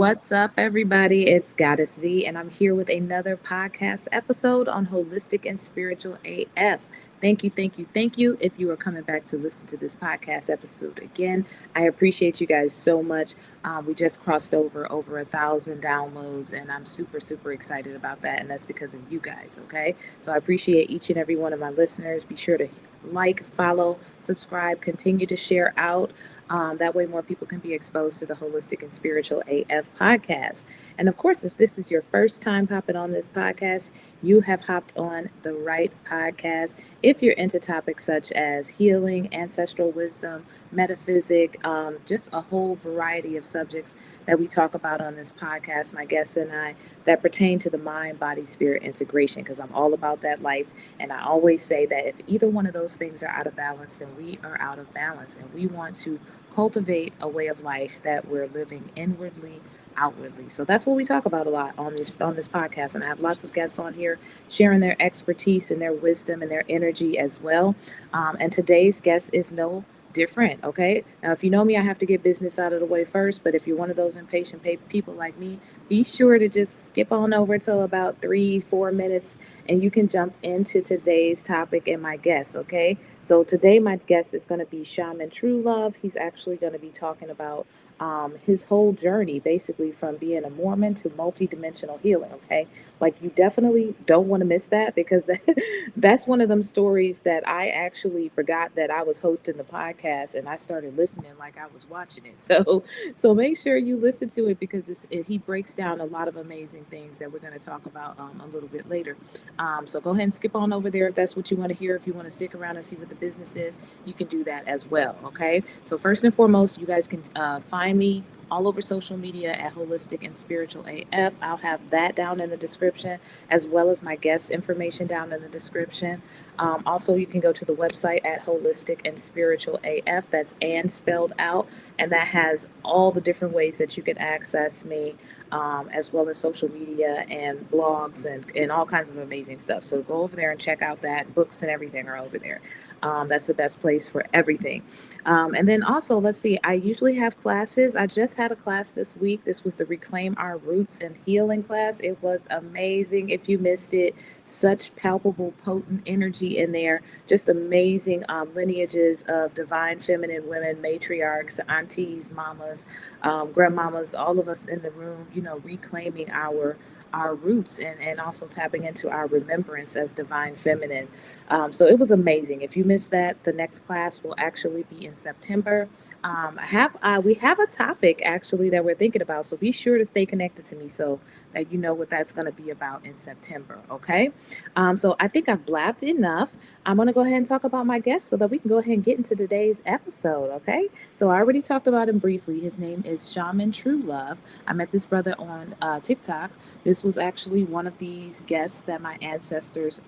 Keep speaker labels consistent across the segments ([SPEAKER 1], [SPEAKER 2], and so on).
[SPEAKER 1] What's up, everybody? It's Goddess Z, and I'm here with another podcast episode on Holistic and Spiritual AF. Thank you, thank you, thank you. If you are coming back to listen to this podcast episode again, I appreciate you guys so much. We just crossed over 1,000 downloads, and I'm super, super excited about that. And that's because of you guys, okay? So I appreciate each and every one of my listeners. Be sure to like, follow, subscribe, continue to share out. That way, more people can be exposed to the Holistic and Spiritual AF podcast. And of course, if this is your first time popping on this podcast, you have hopped on the right podcast. If you're into topics such as healing, ancestral wisdom, metaphysic, just a whole variety of subjects that we talk about on this podcast, my guests and I, that pertain to the mind, body, spirit integration, because I'm all about that life. And I always say that if either one of those things are out of balance, then we are out of balance. And we want to cultivate a way of life that we're living inwardly, outwardly. So that's what we talk about a lot on this podcast. And I have lots of guests on here sharing their expertise and their wisdom and their energy as well. And today's guest is no different. Okay. Now, if you know me, I have to get business out of the way first. But if you're one of those impatient people like me, be sure to just skip on over till about 3-4 minutes and you can jump into today's topic and my guest. Okay. So today, my guest is going to be Shaman True Love. He's actually going to be talking about his whole journey, basically from being a Mormon to multidimensional healing. Okay, like you definitely don't want to miss that because that's one of them stories that I actually forgot that I was hosting the podcast and I started listening like I was watching it. So make sure you listen to it because he breaks down a lot of amazing things that we're going to talk about a little bit later. So go ahead and skip on over there if that's what you want to hear. If you want to stick around and see what the business is, you can do that as well. Okay. So first and foremost, you guys can find me all over social media at Holistic and Spiritual AF. I'll have that down in the description as well as my guest information down in the description. Also, you can go to the website at Holistic and Spiritual AF. That's and spelled out, and that has all the different ways that you can access me, as well as social media and blogs and all kinds of amazing stuff. So go over there and check out that. Books and everything are over there. That's the best place for everything. And then also, let's see, I usually have classes. I just had a class this week. This was the Reclaim Our Roots and Healing class. It was amazing. If you missed it, such palpable, potent energy in there. Just amazing lineages of divine feminine women, matriarchs, aunties, mamas, grandmamas, all of us in the room, reclaiming our roots and also tapping into our remembrance as divine feminine. So it was amazing. If you missed that, the next class will actually be in September. We have a topic actually that we're thinking about, so be sure to stay connected to me so that you know what that's going to be about in September. Okay. So I think I've blabbed enough. I'm going to go ahead and talk about my guest so that we can go ahead and get into today's episode. Okay. So I already talked about him briefly. His name is Shaman True Love. I met this brother on TikTok. This was actually one of these guests that my ancestors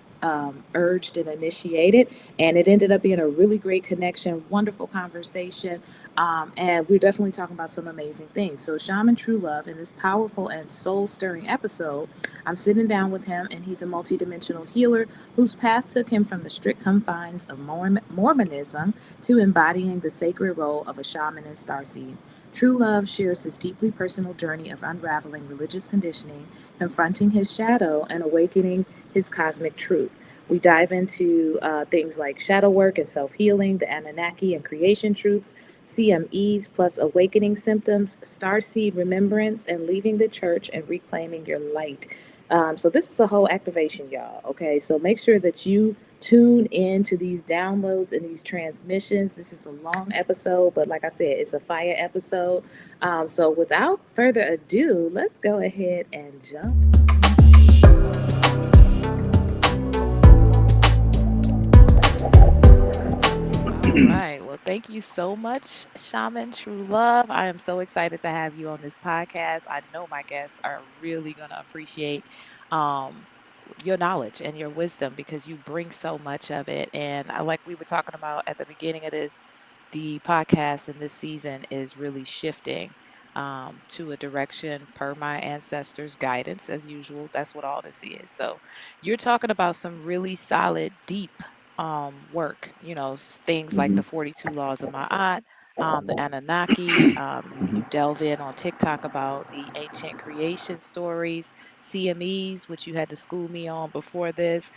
[SPEAKER 1] urged and initiated, and it ended up being a really great connection, wonderful conversation. And we're definitely talking about some amazing things. So, Shaman True Love, in this powerful and soul stirring episode, I'm sitting down with him, and he's a multidimensional healer whose path took him from the strict confines of Mormonism to embodying the sacred role of a shaman and starseed. True Love shares his deeply personal journey of unraveling religious conditioning, confronting his shadow, and awakening his cosmic truth. We dive into things like shadow work and self healing, the Annunaki and creation truths, CMEs plus awakening symptoms, starseed remembrance, and leaving the church and reclaiming your light. So this is a whole activation, y'all. Okay, so make sure that you tune in to these downloads and these transmissions. This is a long episode, but like I said, it's a fire episode. So without further ado, let's go ahead and jump All right. Well, thank you so much, Shaman True Love. I am so excited to have you on this podcast. I know my guests are really going to appreciate um, your knowledge and your wisdom because you bring so much of it. And like we were talking about at the beginning of this, the podcast in this season is really shifting to a direction per my ancestors' guidance, as usual. That's what all this is. So you're talking about some really solid, deep work, things like
[SPEAKER 2] Mhm.
[SPEAKER 1] the 42 laws of Ma'at, the Anunnaki. You
[SPEAKER 2] Mhm.
[SPEAKER 1] delve in on TikTok about the ancient creation stories, CMEs, which you had to school me on before this,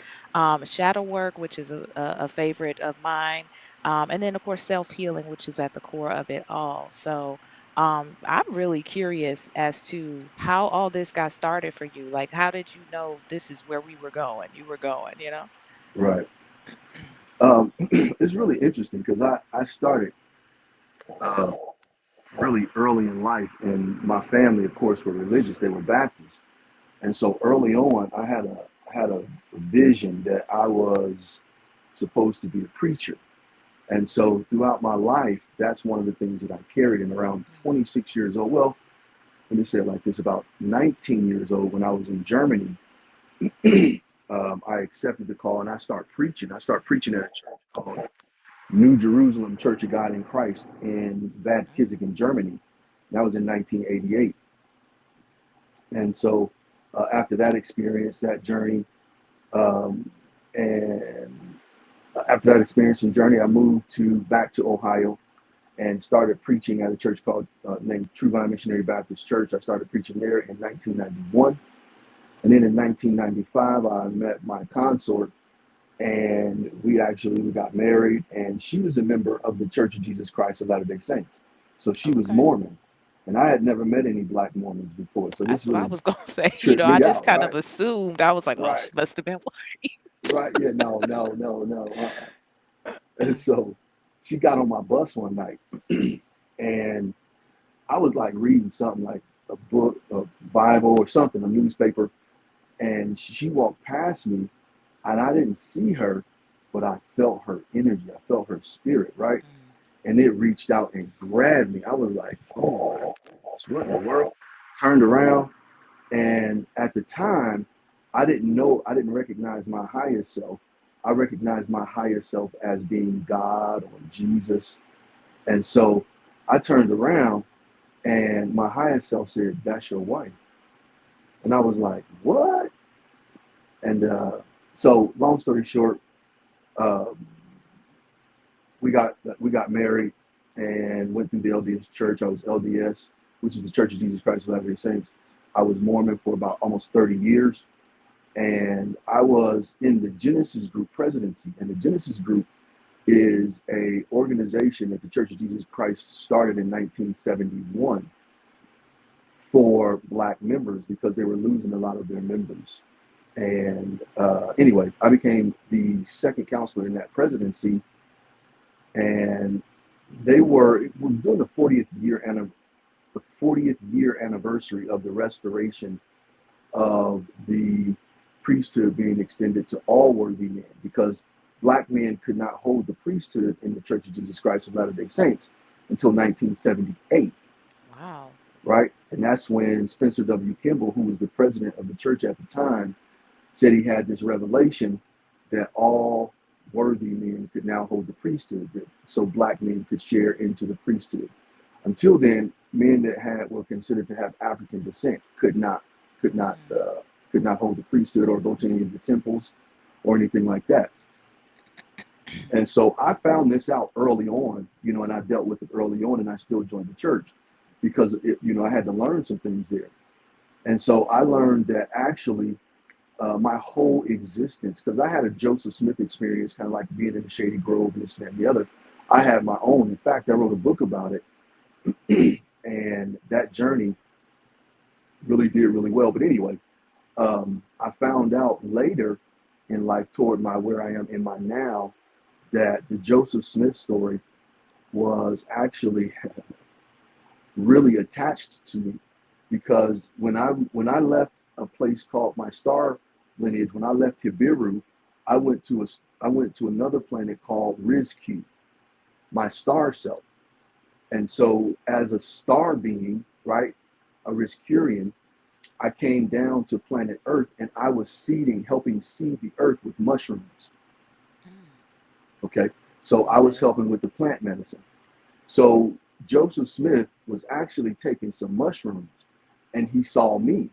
[SPEAKER 1] shadow work, which is a favorite of mine, and then, of course, self healing, which is at the core of it all. So, I'm really curious as to how all this got started for you. Like, how did you know this is where we were going? You were going, you know?
[SPEAKER 2] Right. It's really interesting because I started uh, really early in life, and my family, of course, were religious. They were Baptist, and so early on, I had a vision that I was supposed to be a preacher. And so throughout my life, that's one of the things that I carried. And around
[SPEAKER 1] Mm,
[SPEAKER 2] 26 years old, well, let me say it like this: about 19 years old, when I was in Germany, I accepted the call and I start preaching. I start preaching at a church called New Jerusalem Church of God in Christ in Bad
[SPEAKER 1] mm,
[SPEAKER 2] Kissingen, Germany. That was in 1988. And so after that experience, that journey, um, and after that experience and journey, I moved to back to Ohio and started preaching at a church called named True Missionary Baptist Church. I started preaching there in 1991. And then in 1995, I met my consort, and we got married, and she was a member of the Church of Jesus Christ of Latter-day Saints. So she was
[SPEAKER 1] okay.
[SPEAKER 2] Mormon, and I had never met any black Mormons before. So this
[SPEAKER 1] That's what I
[SPEAKER 2] really
[SPEAKER 1] was gonna say.
[SPEAKER 2] tripped
[SPEAKER 1] I
[SPEAKER 2] me
[SPEAKER 1] just
[SPEAKER 2] out,
[SPEAKER 1] kind
[SPEAKER 2] right?
[SPEAKER 1] of assumed. I was like, oh, she
[SPEAKER 2] Right,
[SPEAKER 1] must have been white.
[SPEAKER 2] right. Yeah, no, no, no, no. And so she got on my bus one night, and I was like reading something like a book, a Bible or something, a newspaper, and she walked past me, and I didn't see her, but I felt her energy. I felt her spirit, right?
[SPEAKER 1] Mm,
[SPEAKER 2] And it reached out and grabbed me. I was like, oh, what in the world? Turned around, and at the time, I didn't recognize my higher self. I recognized my higher self as being God or Jesus. And so I turned around, and my higher self said, "That's your wife." And I was like, "What?" And so, long story short, uh, we got married and went through the LDS church. I was LDS, which is the Church of Jesus Christ of Latter-day Saints. I was Mormon for about almost 30 years, and I was in the Genesis Group presidency. And the Genesis Group is a organization that the Church of Jesus Christ started in 1971 for black members because they were losing a lot of their members. And anyway, I became the second counselor in that presidency, and we were doing the 40th year anniversary of the restoration of the priesthood being extended to all worthy men, because black men could not hold the priesthood in the Church of Jesus Christ of Latter-day Saints until 1978,
[SPEAKER 1] wow.
[SPEAKER 2] right? And that's when Spencer W. Kimball, who was the president of the church at the time, said he had this revelation that all worthy men could now hold the priesthood, so black men could share into the priesthood. Until then, men that were considered to have African descent could not
[SPEAKER 1] Mm,
[SPEAKER 2] could not hold the priesthood or go to any of the temples or anything like that. And so I found this out early on, and I dealt with it early on, and I still joined the church because I had to learn some things there. And so I learned that actually my whole existence, because I had a Joseph Smith experience, kind of like being in the Shady Grove, this and that, and the other. I had my own. In fact, I wrote a book about it, and that journey really did really well. But anyway, I found out later in life, toward my where I am in my now, that the Joseph Smith story was actually really attached to me, because when I left a place called my star lineage, when I left Hibiru, I went to another planet called Rizq, my star self. And so as a star being, right, a Rizkurian, I came down to planet Earth, and I was helping seed the earth with mushrooms.
[SPEAKER 1] mm,
[SPEAKER 2] Okay. So I was
[SPEAKER 1] okay.
[SPEAKER 2] helping with the plant medicine. So Joseph Smith was actually taking some mushrooms, and he saw me,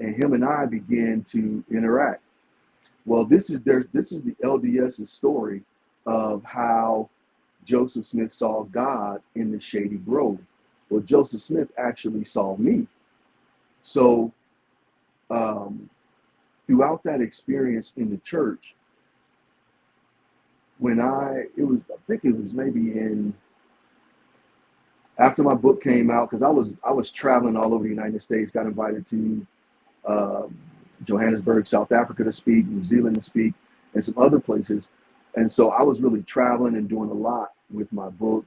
[SPEAKER 2] and him and I began to interact. Well, this is the LDS's story of how Joseph Smith saw God in the shady grove. Well, Joseph Smith actually saw me. So um, throughout that experience in the church, I think it was maybe in after my book came out, because I was traveling all over the United States, got invited to um, Johannesburg, South Africa to speak, New Zealand to speak, and some other places. And so I was really traveling and doing a lot with my book,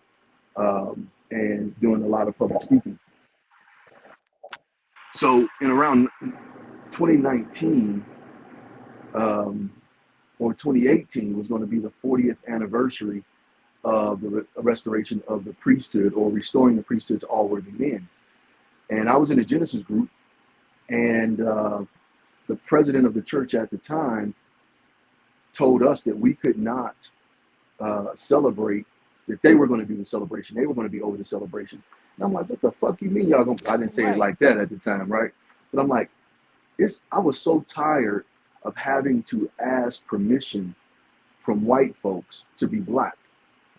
[SPEAKER 2] and doing a lot of public speaking. So in around 2019 um, or 2018 was going to be the 40th anniversary of the restoration of the priesthood, or restoring the priesthood to all worthy men. And I was in a Genesis group, and the president of the church at the time told us that we could not celebrate, that they were going to do the celebration. They were going to be over the celebration. And I'm like, what the fuck you mean y'all going to, I didn't say it
[SPEAKER 1] Right.
[SPEAKER 2] like that at the time, right? But I'm like, I was so tired of having to ask permission from white folks to be black,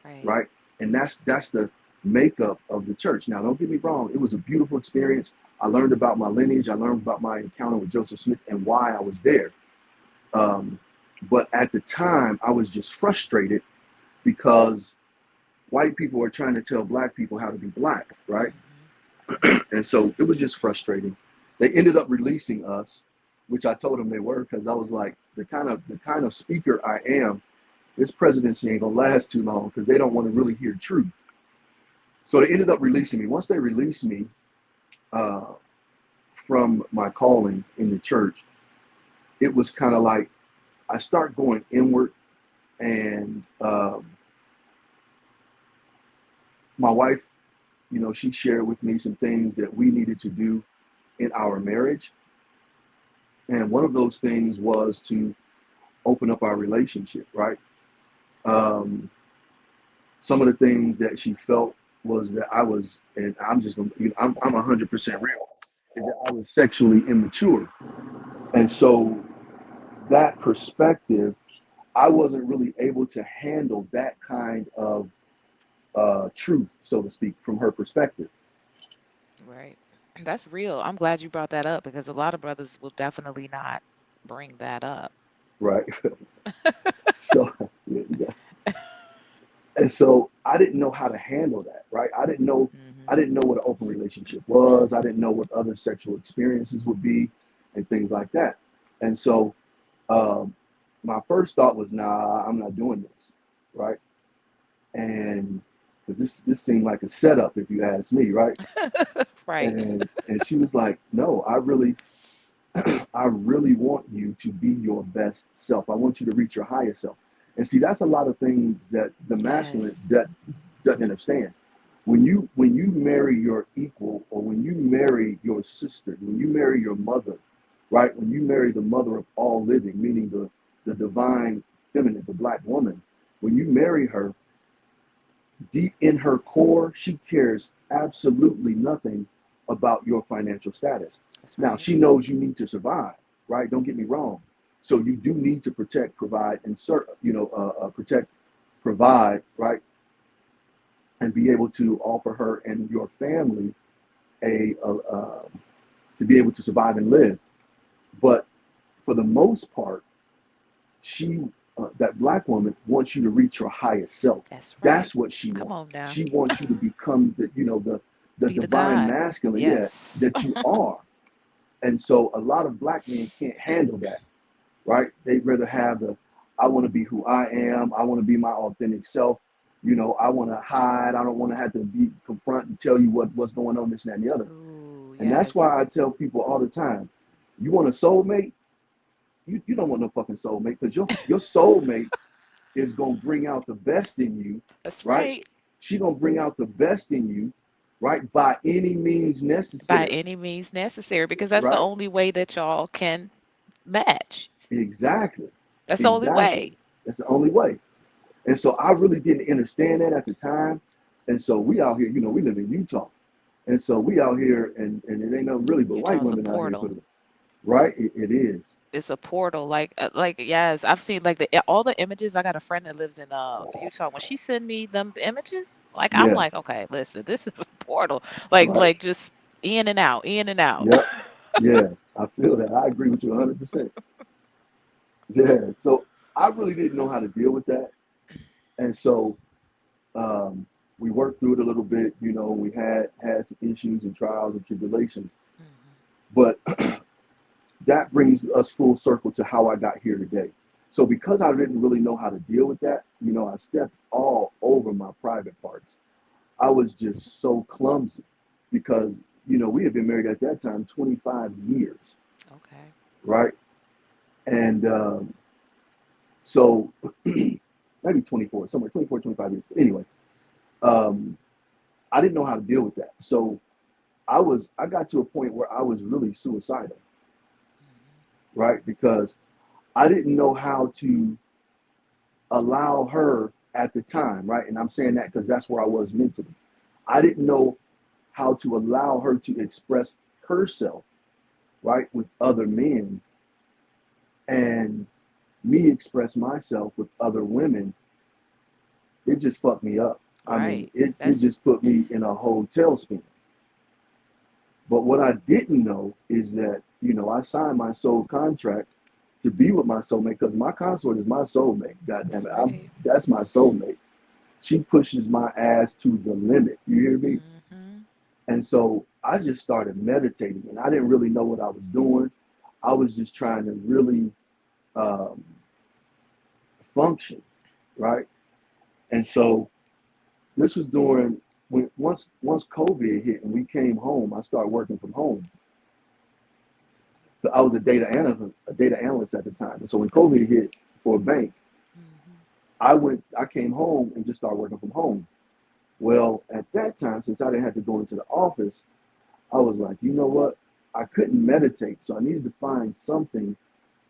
[SPEAKER 1] Right.
[SPEAKER 2] right? And that's the makeup of the church. Now, don't get me wrong, it was a beautiful experience. I learned about my lineage. I learned about my encounter with Joseph Smith and why I was there. Um, but at the time, I was just frustrated because white people are trying to tell black people how to be black, right?
[SPEAKER 1] Hmm.
[SPEAKER 2] And so it was just frustrating. They ended up releasing us, which I told them they were, because I was like, the kind of speaker I am, this presidency ain't gonna last too long because they don't want to really hear truth. So they ended up releasing me. Once they released me uh, from my calling in the church, it was kind of like I start going inward, and my wife, she shared with me some things that we needed to do in our marriage, and one of those things was to open up our relationship, right? Um, some of the things that she felt was that I was, and I'm just gonna, I'm 100% real, is that I was sexually immature, and so that perspective, I wasn't really able to handle that kind of truth, so to speak, from her perspective,
[SPEAKER 1] Right. That's real. I'm glad you brought that up because a lot of brothers will definitely not bring that up.
[SPEAKER 2] right? So, yeah. And so I didn't know how to handle that, right? I
[SPEAKER 1] Hmm.
[SPEAKER 2] didn't know what an open relationship was. I didn't know what other sexual experiences would be, and things like that. And so um, my first thought was, nah, I'm not doing this, right? And because this seemed like a setup, if you ask me, right?
[SPEAKER 1] Right.
[SPEAKER 2] And she was like, no, I really want you to be your best self. I want you to reach your highest self. And see, that's a lot of things that the masculine
[SPEAKER 1] Yes.
[SPEAKER 2] that doesn't understand. When you marry your equal, or when you marry your sister, when you marry your mother, right? When you marry the mother of all living, meaning the divine feminine, the black woman, when you marry her, deep in her core, she cares absolutely nothing about your financial status.
[SPEAKER 1] That's
[SPEAKER 2] Now,
[SPEAKER 1] right.
[SPEAKER 2] she knows you need to survive, right? Don't get me wrong. So you do need to protect, provide, and protect, provide, right, and be able to offer her and your family to be able to survive and live. But for the most part, she that black woman wants you to reach your highest self.
[SPEAKER 1] That's right.
[SPEAKER 2] That's what she
[SPEAKER 1] Come
[SPEAKER 2] wants.
[SPEAKER 1] on now.
[SPEAKER 2] She wants you to become the
[SPEAKER 1] Be the
[SPEAKER 2] divine
[SPEAKER 1] God.
[SPEAKER 2] masculine, yeah,
[SPEAKER 1] Yes.
[SPEAKER 2] that you are. And so a lot of black men can't handle that, right? They'd rather have I want to be who I am. I want to be my authentic self. I want to hide. I don't want to have to be confront and tell you what's going on, this and that and the other.
[SPEAKER 1] Ooh,
[SPEAKER 2] And that's
[SPEAKER 1] yes.
[SPEAKER 2] why I tell people all the time, you want a soulmate? You don't want no fucking soulmate, because your soulmate is gonna bring out the best in you,
[SPEAKER 1] That's
[SPEAKER 2] right?
[SPEAKER 1] right.
[SPEAKER 2] She gonna bring out the best in you, right? By any means
[SPEAKER 1] By
[SPEAKER 2] necessary,
[SPEAKER 1] any means necessary, because that's the
[SPEAKER 2] right?
[SPEAKER 1] only way that y'all can match.
[SPEAKER 2] Exactly,
[SPEAKER 1] That's the only
[SPEAKER 2] exactly.
[SPEAKER 1] way.
[SPEAKER 2] That's the only way. And so I really didn't understand that at the time. And so we out here, we live in Utah, and so we out here, and it ain't no really but white
[SPEAKER 1] Utah's a
[SPEAKER 2] women out here for
[SPEAKER 1] portal.
[SPEAKER 2] the right. It is.
[SPEAKER 3] it's a portal. Like yes, I've seen like all the images. I got a friend that lives in Utah. When she send me them images, like I'm
[SPEAKER 2] Yeah,
[SPEAKER 3] like, okay, listen, this is a portal. Like
[SPEAKER 2] right.
[SPEAKER 3] like just in and out, in and out.
[SPEAKER 2] Yep. Yeah, I feel that. I agree with you 100%. Yeah. So I really didn't know how to deal with that. And so um, we worked through it a little bit. We had some issues and trials and tribulations.
[SPEAKER 3] Hmm.
[SPEAKER 2] But that brings us full circle to how I got here today. So because I didn't really know how to deal with that, I stepped all over my private parts. I was just so clumsy because, we had been married at that time 25 years,
[SPEAKER 3] Okay.
[SPEAKER 2] right? And so maybe 24, somewhere 24, 25 years. Anyway, um, I didn't know how to deal with that. So I got to a point where I was really suicidal,
[SPEAKER 3] Hmm.
[SPEAKER 2] right? Because I didn't know how to allow her at the time, right? And I'm saying that because that's where I was mentally. I didn't know how to allow her to express herself, right, with other men and me express myself with other women. It just fucked me up. I mean,
[SPEAKER 3] Right.
[SPEAKER 2] it
[SPEAKER 3] That's
[SPEAKER 2] just put me in a whole tailspin. But what I didn't know is that, I signed my soul contract to be with my soulmate because my consort is my soulmate. God damn
[SPEAKER 3] that's
[SPEAKER 2] it.
[SPEAKER 3] right.
[SPEAKER 2] That's my soulmate. She pushes my ass to the limit. You hear me?
[SPEAKER 3] Hmm.
[SPEAKER 2] And so I just started meditating, and I didn't really know what I was doing. I was just trying to really um, function, right? And so this was during when once COVID hit and we came home. I started working from home. I was a data analyst at the time. And so when COVID
[SPEAKER 3] Okay.
[SPEAKER 2] hit for a bank,
[SPEAKER 3] Hmm.
[SPEAKER 2] I came home and just started working from home. Well, at that time, since I didn't have to go into the office, I was like, you know what? I couldn't meditate, so I needed to find something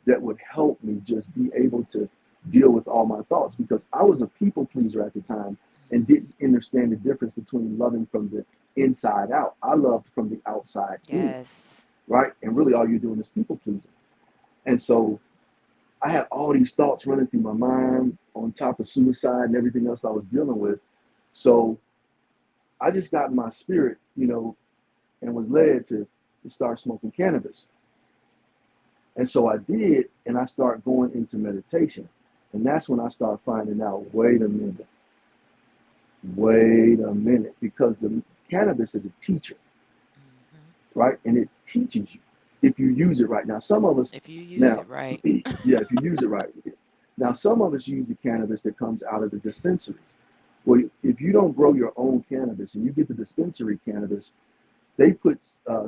[SPEAKER 2] that would help me just be able to deal with all my thoughts because I was a people pleaser at the time and didn't understand the difference between loving from the inside out. I loved from the outside in,
[SPEAKER 3] Yes.
[SPEAKER 2] right? And really, all you're doing is people pleasing. And so I had all these thoughts running through my mind on top of suicide and everything else I was dealing with. So I just got in my spirit, and was led to start smoking cannabis. And so I did, and I started going into meditation. And that's when I started finding out, wait a minute, because the cannabis is a teacher,
[SPEAKER 3] Hmm.
[SPEAKER 2] right? And it teaches you if you use it right. Now, some of us,
[SPEAKER 3] If you use
[SPEAKER 2] now,
[SPEAKER 3] it right.
[SPEAKER 2] yeah, if you use it right. Now, some of us use the cannabis that comes out of the dispensaries. Well, if you don't grow your own cannabis and you get the dispensary cannabis, they put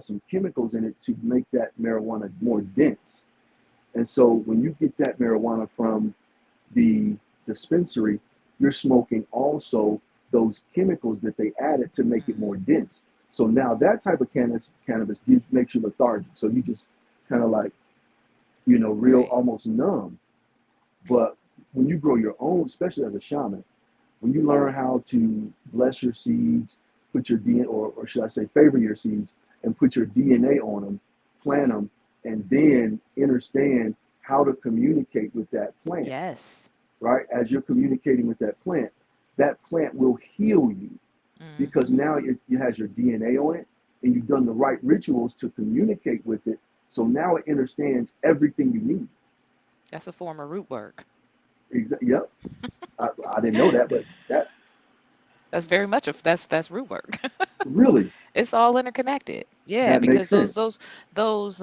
[SPEAKER 2] some chemicals in it to make that marijuana more dense. And so when you get that marijuana from the dispensary, you're smoking also those chemicals that they added to make it more
[SPEAKER 3] Hmm.
[SPEAKER 2] dense. So now that type of cannabis makes you lethargic. So you just kind of like, real
[SPEAKER 3] Right.
[SPEAKER 2] almost numb. But when you grow your own, especially as a shaman, when you learn how to bless your seeds, put your DNA, or should I say, favor your seeds and put your DNA on them, plant them, and then understand how to communicate with that plant,
[SPEAKER 3] Yes.
[SPEAKER 2] right? As you're communicating with that plant will heal you because
[SPEAKER 3] Hmm.
[SPEAKER 2] now it has your DNA on it and you've done the right rituals to communicate with it. So now it understands everything you need.
[SPEAKER 3] That's a form of root work.
[SPEAKER 2] Yep. I didn't know that, but that
[SPEAKER 3] That's very much of that's root work.
[SPEAKER 2] really,
[SPEAKER 3] It's all interconnected. Yeah,
[SPEAKER 2] that makes
[SPEAKER 3] because those
[SPEAKER 2] sense.
[SPEAKER 3] those those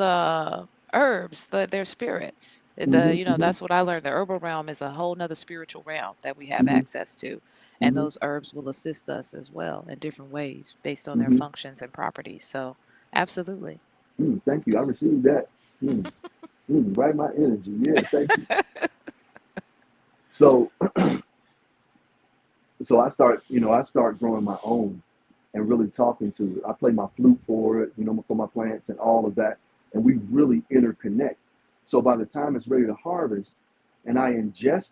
[SPEAKER 3] herbs, they're spirits.
[SPEAKER 2] Mm-hmm, mm-hmm,
[SPEAKER 3] That's what I learned. The herbal realm is a whole nother spiritual realm that we have
[SPEAKER 2] mm-hmm,
[SPEAKER 3] access to. And
[SPEAKER 2] mm-hmm,
[SPEAKER 3] those herbs will assist us as well in different ways based on their
[SPEAKER 2] mm-hmm.
[SPEAKER 3] functions and properties. So absolutely.
[SPEAKER 2] Thank you. I received that. Mm, right, my energy. Yeah, thank you. So, so I start growing my own and really talking to it. I play my flute for it, for my plants and all of that, and we really interconnect. So by the time it's ready to harvest, and I ingest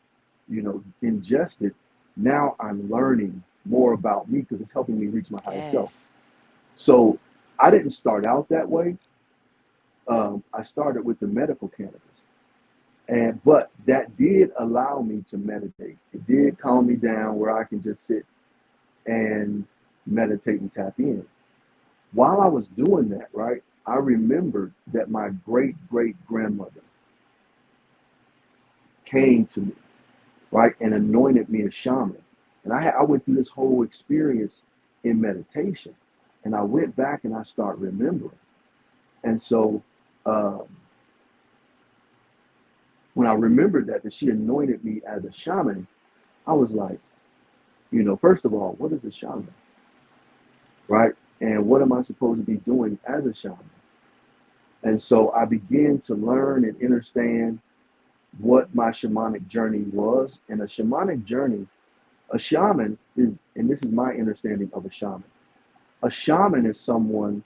[SPEAKER 2] it, now I'm learning more about me because it's helping me reach my higher self.
[SPEAKER 3] Yes.
[SPEAKER 2] So I didn't start out that way. I started with the medical cannabis. But that did allow me to meditate. It did calm me down where I can just sit and meditate and tap in. While I was doing that, right, I remembered that my great great grandmother came to me, right, and anointed me a shaman. And I went through this whole experience in meditation, and I went back and I started remembering. And so um, when I remembered that she anointed me as a shaman, I was like, first of all, what is a shaman, right? And what am I supposed to be doing as a shaman? And so I began to learn and understand what my shamanic journey was. And a shamanic journey, a shaman is, and this is my understanding of a shaman. A shaman is someone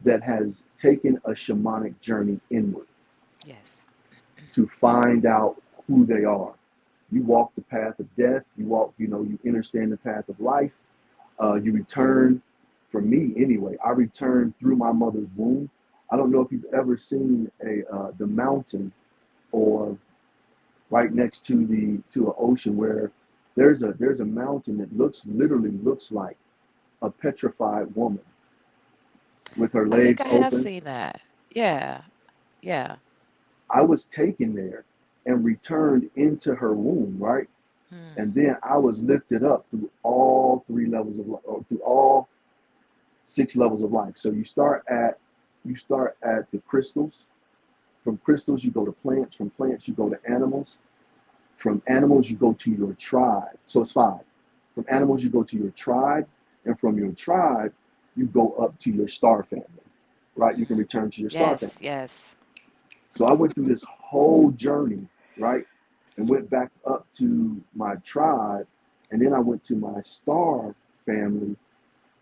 [SPEAKER 2] that has taken a shamanic journey inward
[SPEAKER 3] Yes.
[SPEAKER 2] to find out who they are. You walk the path of death. You understand the path of life. You return, for me anyway, I returned through my mother's womb. I don't know if you've ever seen the mountain or right next to an ocean where there's a mountain that literally looks like a petrified woman with her
[SPEAKER 3] I think
[SPEAKER 2] legs
[SPEAKER 3] I have
[SPEAKER 2] open.
[SPEAKER 3] seen that. Yeah. Yeah.
[SPEAKER 2] I was taken there and returned into her womb, right?
[SPEAKER 3] Hmm.
[SPEAKER 2] And then I was lifted up through all three levels of life, or through all six levels of life. So you start at the crystals. From crystals you go to plants. From plants you go to animals. From animals you go to your tribe. So it's five. From animals you go to your tribe, and from your tribe you go up to your star family. Right? You can return to your star family.
[SPEAKER 3] Yes. Yes.
[SPEAKER 2] So I went through this whole journey, right? And went back up to my tribe, and then I went to my star family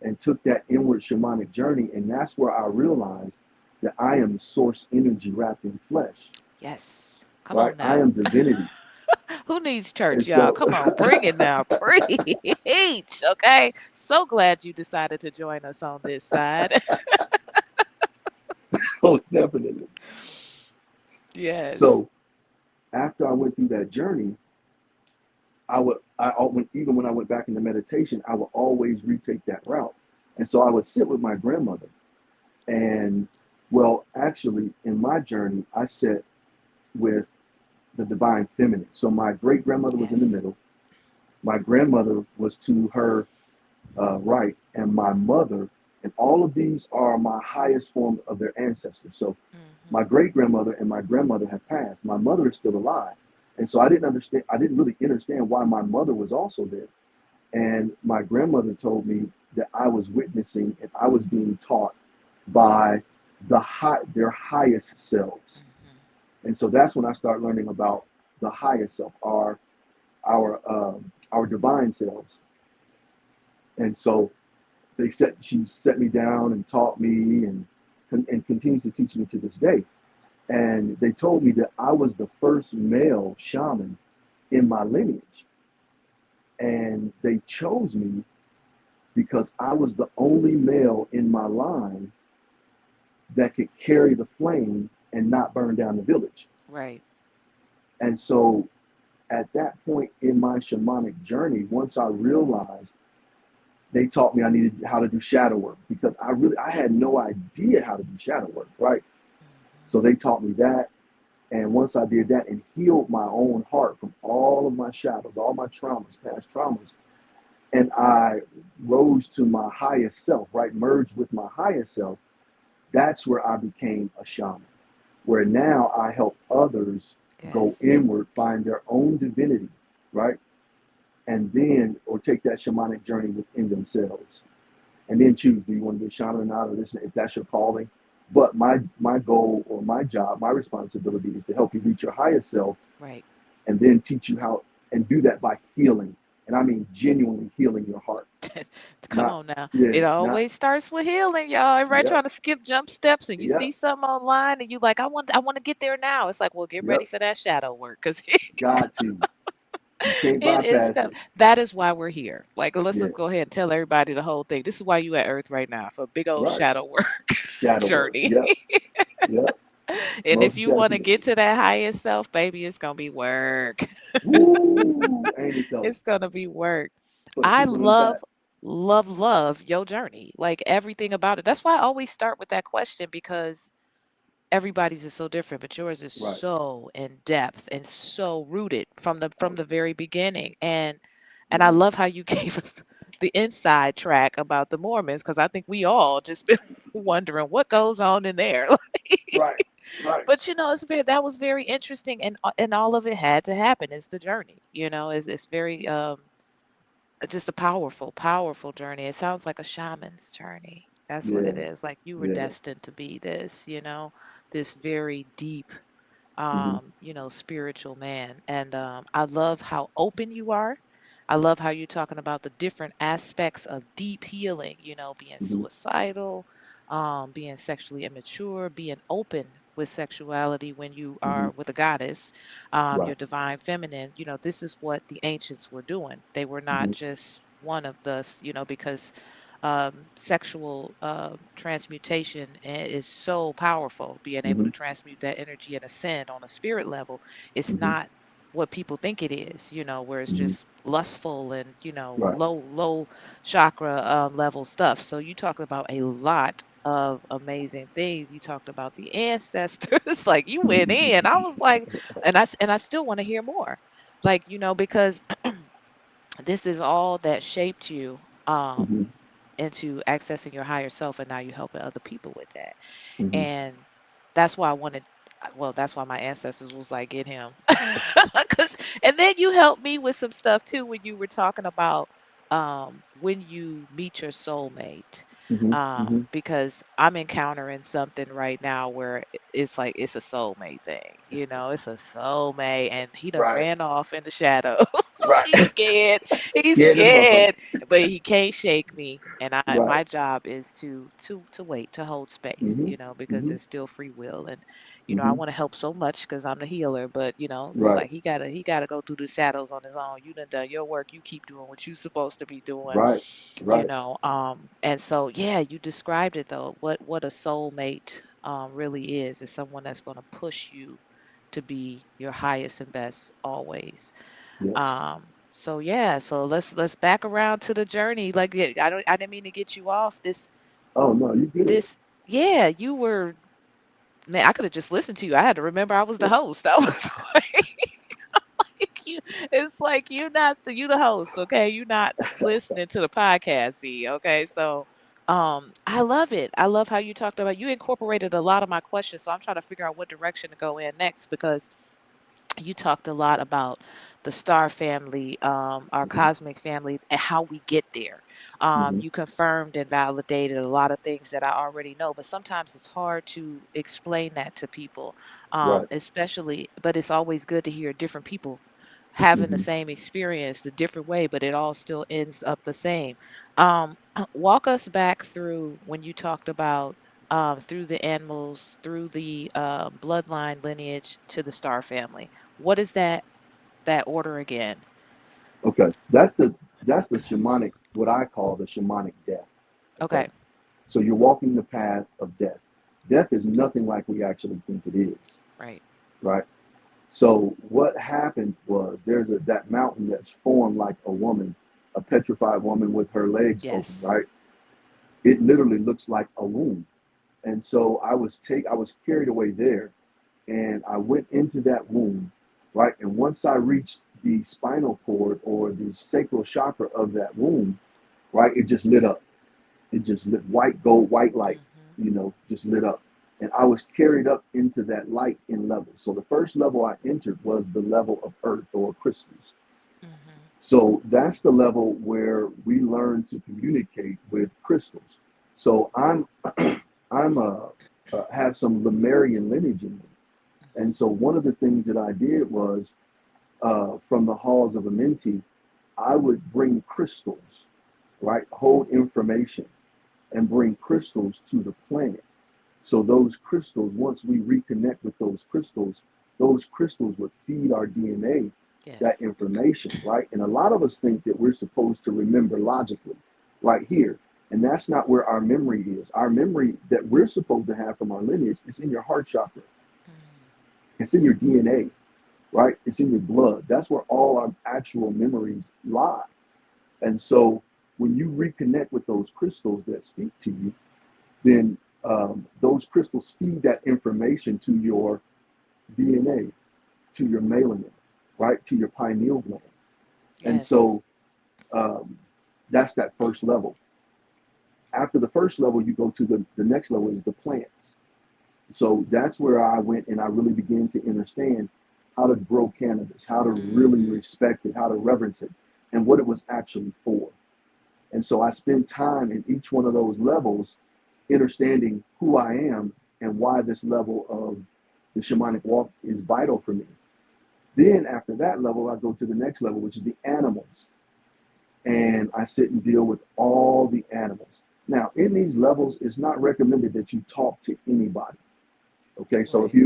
[SPEAKER 2] and took that inward shamanic journey. And that's where I realized that I am source energy wrapped in flesh,
[SPEAKER 3] Yes. Come
[SPEAKER 2] right?
[SPEAKER 3] on
[SPEAKER 2] I
[SPEAKER 3] now.
[SPEAKER 2] am divinity.
[SPEAKER 3] Who needs church,
[SPEAKER 2] And
[SPEAKER 3] y'all?
[SPEAKER 2] so,
[SPEAKER 3] Come on, bring it now. Preach. Okay. So glad you decided to join us on this side.
[SPEAKER 2] most definitely.
[SPEAKER 3] Yes.
[SPEAKER 2] So after I went through that journey, even when I went back into meditation, I would always retake that route. And so I would sit with my grandmother. And well, actually, in my journey, I sat with the divine feminine. So my great grandmother was in the
[SPEAKER 3] Yes.
[SPEAKER 2] middle. My grandmother was to her right, and my mother, and all of these are my highest form of their ancestors. So
[SPEAKER 3] Hmm.
[SPEAKER 2] my great grandmother and my grandmother have passed. My mother is still alive, and so I didn't understand. I didn't really understand why my mother was also there. And my grandmother told me that I was witnessing and I was being taught by their highest selves.
[SPEAKER 3] Hmm.
[SPEAKER 2] And so that's when I started learning about the highest self, our divine selves. And so she set me down and taught me and continues to teach me to this day. And they told me that I was the first male shaman in my lineage. And they chose me because I was the only male in my line that could carry the flame and not burn down the village.
[SPEAKER 3] Right.
[SPEAKER 2] And so at that point in my shamanic journey, once I realized, they taught me I needed how to do shadow work because I had no idea how to do shadow work, right?
[SPEAKER 3] Hmm.
[SPEAKER 2] So they taught me that. And once I did that and healed my own heart from all of my shadows, all my traumas, past traumas, and I rose to my highest self, right? Merged with my highest self, that's where I became a shaman, where now I help others go
[SPEAKER 3] Yes.
[SPEAKER 2] inward, find their own divinity, right? And then, or take that shamanic journey within themselves. And then choose, do you want to be a shaman or not, or this, if that's your calling. But my goal or my job, my responsibility is to help you reach your highest self
[SPEAKER 3] Right.
[SPEAKER 2] and then teach you how, and do that by healing. And I mean genuinely healing your heart.
[SPEAKER 3] Come
[SPEAKER 2] Not,
[SPEAKER 3] on now.
[SPEAKER 2] yeah,
[SPEAKER 3] It
[SPEAKER 2] not,
[SPEAKER 3] always starts with healing, y'all. Everybody
[SPEAKER 2] yep,
[SPEAKER 3] trying to skip jump steps and you
[SPEAKER 2] yep,
[SPEAKER 3] see something online and you like, I want to get there now. It's like, well, get ready
[SPEAKER 2] yep.
[SPEAKER 3] for that shadow work because
[SPEAKER 2] Got to. You can't
[SPEAKER 3] it is
[SPEAKER 2] bypass
[SPEAKER 3] coming.
[SPEAKER 2] it.
[SPEAKER 3] That is why we're here. Like, let's
[SPEAKER 2] Yeah,
[SPEAKER 3] just go ahead and tell everybody the whole thing. This is why you at Earth right now for a big old
[SPEAKER 2] right.
[SPEAKER 3] shadow work
[SPEAKER 2] Shadow work.
[SPEAKER 3] journey.
[SPEAKER 2] Yep, yep.
[SPEAKER 3] And if
[SPEAKER 2] Most
[SPEAKER 3] you want to get
[SPEAKER 2] definitely.
[SPEAKER 3] to that highest self, baby, it's gonna be work.
[SPEAKER 2] Woo! Ain't it though?
[SPEAKER 3] It's gonna be work.
[SPEAKER 2] For the
[SPEAKER 3] I
[SPEAKER 2] people in the back.
[SPEAKER 3] love your journey. Like everything about it. That's why I always start with that question because everybody's is so different, but yours is
[SPEAKER 2] Right.
[SPEAKER 3] so in depth and so rooted from
[SPEAKER 2] Oh,
[SPEAKER 3] the very beginning. And I
[SPEAKER 2] right.
[SPEAKER 3] love how you gave us the inside track about the Mormons because I think we all just been wondering what goes on in there.
[SPEAKER 2] Right. Right.
[SPEAKER 3] But it's very that was very interesting, and all of it had to happen. It's the journey, it's very just a powerful, powerful journey. It sounds like a shaman's journey. That's what
[SPEAKER 2] Yeah.
[SPEAKER 3] it is. Like you were
[SPEAKER 2] Yeah.
[SPEAKER 3] destined to be this, this very deep
[SPEAKER 2] Hmm.
[SPEAKER 3] spiritual man. And I love how open you are. I love how you're talking about the different aspects of deep healing, being
[SPEAKER 2] Hmm.
[SPEAKER 3] suicidal, being sexually immature, being open with sexuality when you
[SPEAKER 2] Hmm.
[SPEAKER 3] are with a goddess, your
[SPEAKER 2] Right.
[SPEAKER 3] divine feminine. This is what the ancients were doing. They were not
[SPEAKER 2] Hmm.
[SPEAKER 3] just one of the, because sexual transmutation is so powerful, being able
[SPEAKER 2] Hmm.
[SPEAKER 3] to transmute that energy and ascend on a spirit level. It's
[SPEAKER 2] Hmm.
[SPEAKER 3] not what people think it is, where it's
[SPEAKER 2] Hmm.
[SPEAKER 3] just lustful and,
[SPEAKER 2] Right.
[SPEAKER 3] low chakra level stuff. So you talked about a lot of amazing things. You talked about the ancestors, like you went in. I was like, and I still want to hear more. Like, because this is all that shaped you.
[SPEAKER 2] Hmm.
[SPEAKER 3] Into accessing your higher self, and now you're helping other people with that.
[SPEAKER 2] Hmm.
[SPEAKER 3] And that's why I wanted well, that's why my ancestors was like, get him. 'Cause, and then you helped me with some stuff too when you were talking about when you meet your soulmate.
[SPEAKER 2] Hmm. Hmm.
[SPEAKER 3] Because I'm encountering something right now where it's like it's a soulmate thing, it's a soulmate, and he done
[SPEAKER 2] Right.
[SPEAKER 3] ran off in the shadows.
[SPEAKER 2] Right.
[SPEAKER 3] He's scared. He's
[SPEAKER 2] Scared as a motherfucker.
[SPEAKER 3] scared, but he can't shake me. And
[SPEAKER 2] Right.
[SPEAKER 3] my job is to wait, to hold space,
[SPEAKER 2] Hmm.
[SPEAKER 3] because
[SPEAKER 2] Hmm.
[SPEAKER 3] there's still free will. And I
[SPEAKER 2] Hmm.
[SPEAKER 3] want to help so much because I'm the healer, but it's
[SPEAKER 2] Right.
[SPEAKER 3] like he gotta go through the shadows on his own. You done your work. You keep doing what you're supposed to be doing.
[SPEAKER 2] Right. Right.
[SPEAKER 3] And so yeah, you described it though. What a soulmate really is someone that's going to push you to be your highest and best always.
[SPEAKER 2] Yes.
[SPEAKER 3] So yeah, so let's back around to the journey. Like, yeah, I didn't mean to get you off
[SPEAKER 2] Oh no, you good.
[SPEAKER 3] this yeah, you were, man, I could have just listened to you. I had to remember I was the host. I was like, it's like you the host, okay? You're not listening to the podcast, see, okay? So I love it. I love how you talked about, you incorporated a lot of my questions, so I'm trying to figure out what direction to go in next because you talked a lot about the star family, our
[SPEAKER 2] Hmm.
[SPEAKER 3] cosmic family, and how we get there.
[SPEAKER 2] Hmm.
[SPEAKER 3] You confirmed and validated a lot of things that I already know, but sometimes it's hard to explain that to people,
[SPEAKER 2] Right.
[SPEAKER 3] especially, but it's always good to hear different people having the
[SPEAKER 2] Hmm.
[SPEAKER 3] same experience the different way, but it all still ends up the same. Walk us back through when you talked about through the animals, through the bloodline lineage to the star family. What is that order again?
[SPEAKER 2] Okay. That's the shamanic, what I call the shamanic death. Okay.
[SPEAKER 3] Okay,
[SPEAKER 2] So you're walking the path of death. Death is nothing like we actually think it is,
[SPEAKER 3] right.
[SPEAKER 2] right? So what happened was there's that mountain that's formed like a woman, a petrified woman with her legs open,
[SPEAKER 3] Yes.
[SPEAKER 2] right? It literally looks like a womb. And so I was carried away there, and I went into that womb, right? And once I reached the spinal cord or the sacral chakra of that womb, right, it just lit up. It just lit white gold, white light,
[SPEAKER 3] Mm-hmm.
[SPEAKER 2] just lit up. And I was carried up into that light in levels. So the first level I entered was the level of earth or crystals.
[SPEAKER 3] Mm-hmm.
[SPEAKER 2] So that's the level where we learn to communicate with crystals. So I'm have some Lemurian lineage in me, and so one of the things that I did was from the halls of Amenti, I would bring crystals, right? Hold information and bring crystals to the planet. So those crystals, once we reconnect with those crystals would feed our DNA that
[SPEAKER 3] Yes.
[SPEAKER 2] information, right? And a lot of us think that we're supposed to remember logically, right here. And that's not where our memory is. Our memory that we're supposed to have from our lineage is in your heart chakra. It's in your DNA, right? It's in your blood. That's where all our actual memories lie. And so when you reconnect with those crystals that speak to you, then those crystals feed that information to your DNA, to your melanin, right? To your pineal gland. And
[SPEAKER 3] Yes.
[SPEAKER 2] so um, that's that first level. After the first level, you go to the next level is the plants. So that's where I went and I really began to understand how to grow cannabis, how to really
[SPEAKER 3] Hmm.
[SPEAKER 2] respect it, how to reverence it, and what it was actually for. And so I spend time in each one of those levels understanding who I am and why this level of the shamanic walk is vital for me. Then after that level, I go to the next level, which is the animals. And I sit and deal with all the animals. Now, in these levels, it's not recommended that you talk to anybody. Okay, so
[SPEAKER 3] Right.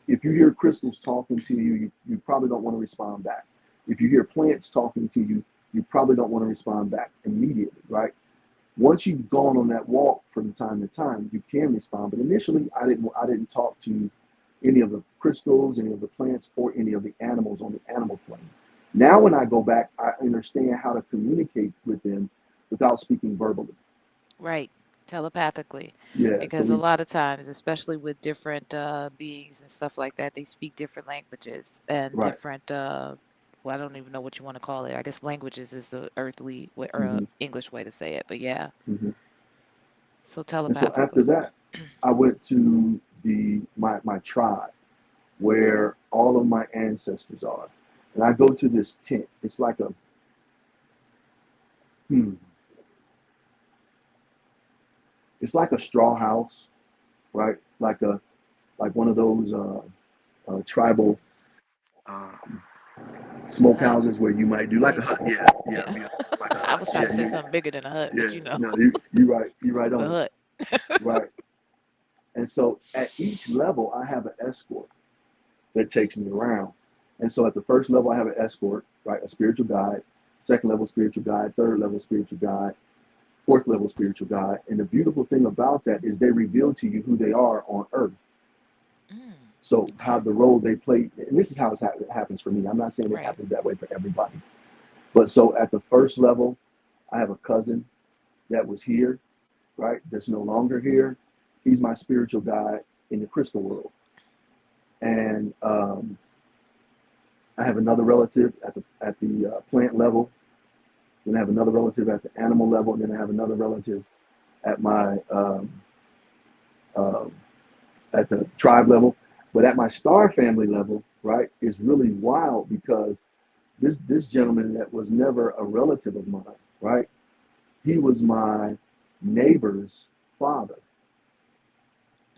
[SPEAKER 2] if you hear crystals talking to you, you probably don't want to respond back. If you hear plants talking to you, you probably don't want to respond back immediately, right? Once you've gone on that walk from time to time, you can respond. But initially, I didn't talk to any of the crystals, any of the plants, or any of the animals on the animal plane. Now, when I go back, I understand how to communicate with them without speaking verbally.
[SPEAKER 3] Right. Telepathically.
[SPEAKER 2] Yeah. So
[SPEAKER 3] Because a
[SPEAKER 2] we
[SPEAKER 3] lot of times, especially with different beings and stuff like that, they speak different languages and
[SPEAKER 2] right.
[SPEAKER 3] different, well, I don't even know what you want to call it. I guess languages is the earthly way, or
[SPEAKER 2] hmm
[SPEAKER 3] English way to say it. But yeah,
[SPEAKER 2] hmm
[SPEAKER 3] so
[SPEAKER 2] And so after
[SPEAKER 3] telepathically.
[SPEAKER 2] that, I went to my tribe where all of my ancestors are, and I go to this tent. It's like a hmm, it's like a straw house, right? Like one of those tribal um,
[SPEAKER 3] Hut.
[SPEAKER 2] smokehouses where you might do like a
[SPEAKER 3] Right.
[SPEAKER 2] hut. Yeah, yeah,
[SPEAKER 3] Yeah.
[SPEAKER 2] yeah, like a
[SPEAKER 3] I
[SPEAKER 2] hut.
[SPEAKER 3] was trying
[SPEAKER 2] Yeah,
[SPEAKER 3] to say something bigger than a hut,
[SPEAKER 2] yeah.
[SPEAKER 3] but you know,
[SPEAKER 2] No, you right
[SPEAKER 3] it's a
[SPEAKER 2] on it.
[SPEAKER 3] hut.
[SPEAKER 2] Right. And so at each level, I have an escort that takes me around. And so at the first level, I have an escort, right? A spiritual guide. Second level, spiritual guide. Third level, spiritual guide. Fourth level, spiritual guide. And the beautiful thing about that is they reveal to you who they are on earth.
[SPEAKER 3] Mm,
[SPEAKER 2] So how
[SPEAKER 3] okay.
[SPEAKER 2] the role they play, and this is how it happens for me. I'm not saying it
[SPEAKER 3] Right.
[SPEAKER 2] happens that way for everybody. But so at the first level, I have a cousin that was here, right? That's no longer here. He's my spiritual guide in the crystal world. And I have another relative at the plant level. Then I have another relative at the animal level, and then I have another relative at my uh, at the tribe level. But at my star family level, right, is really wild because this gentleman that was never a relative of mine, right, he was my neighbor's father,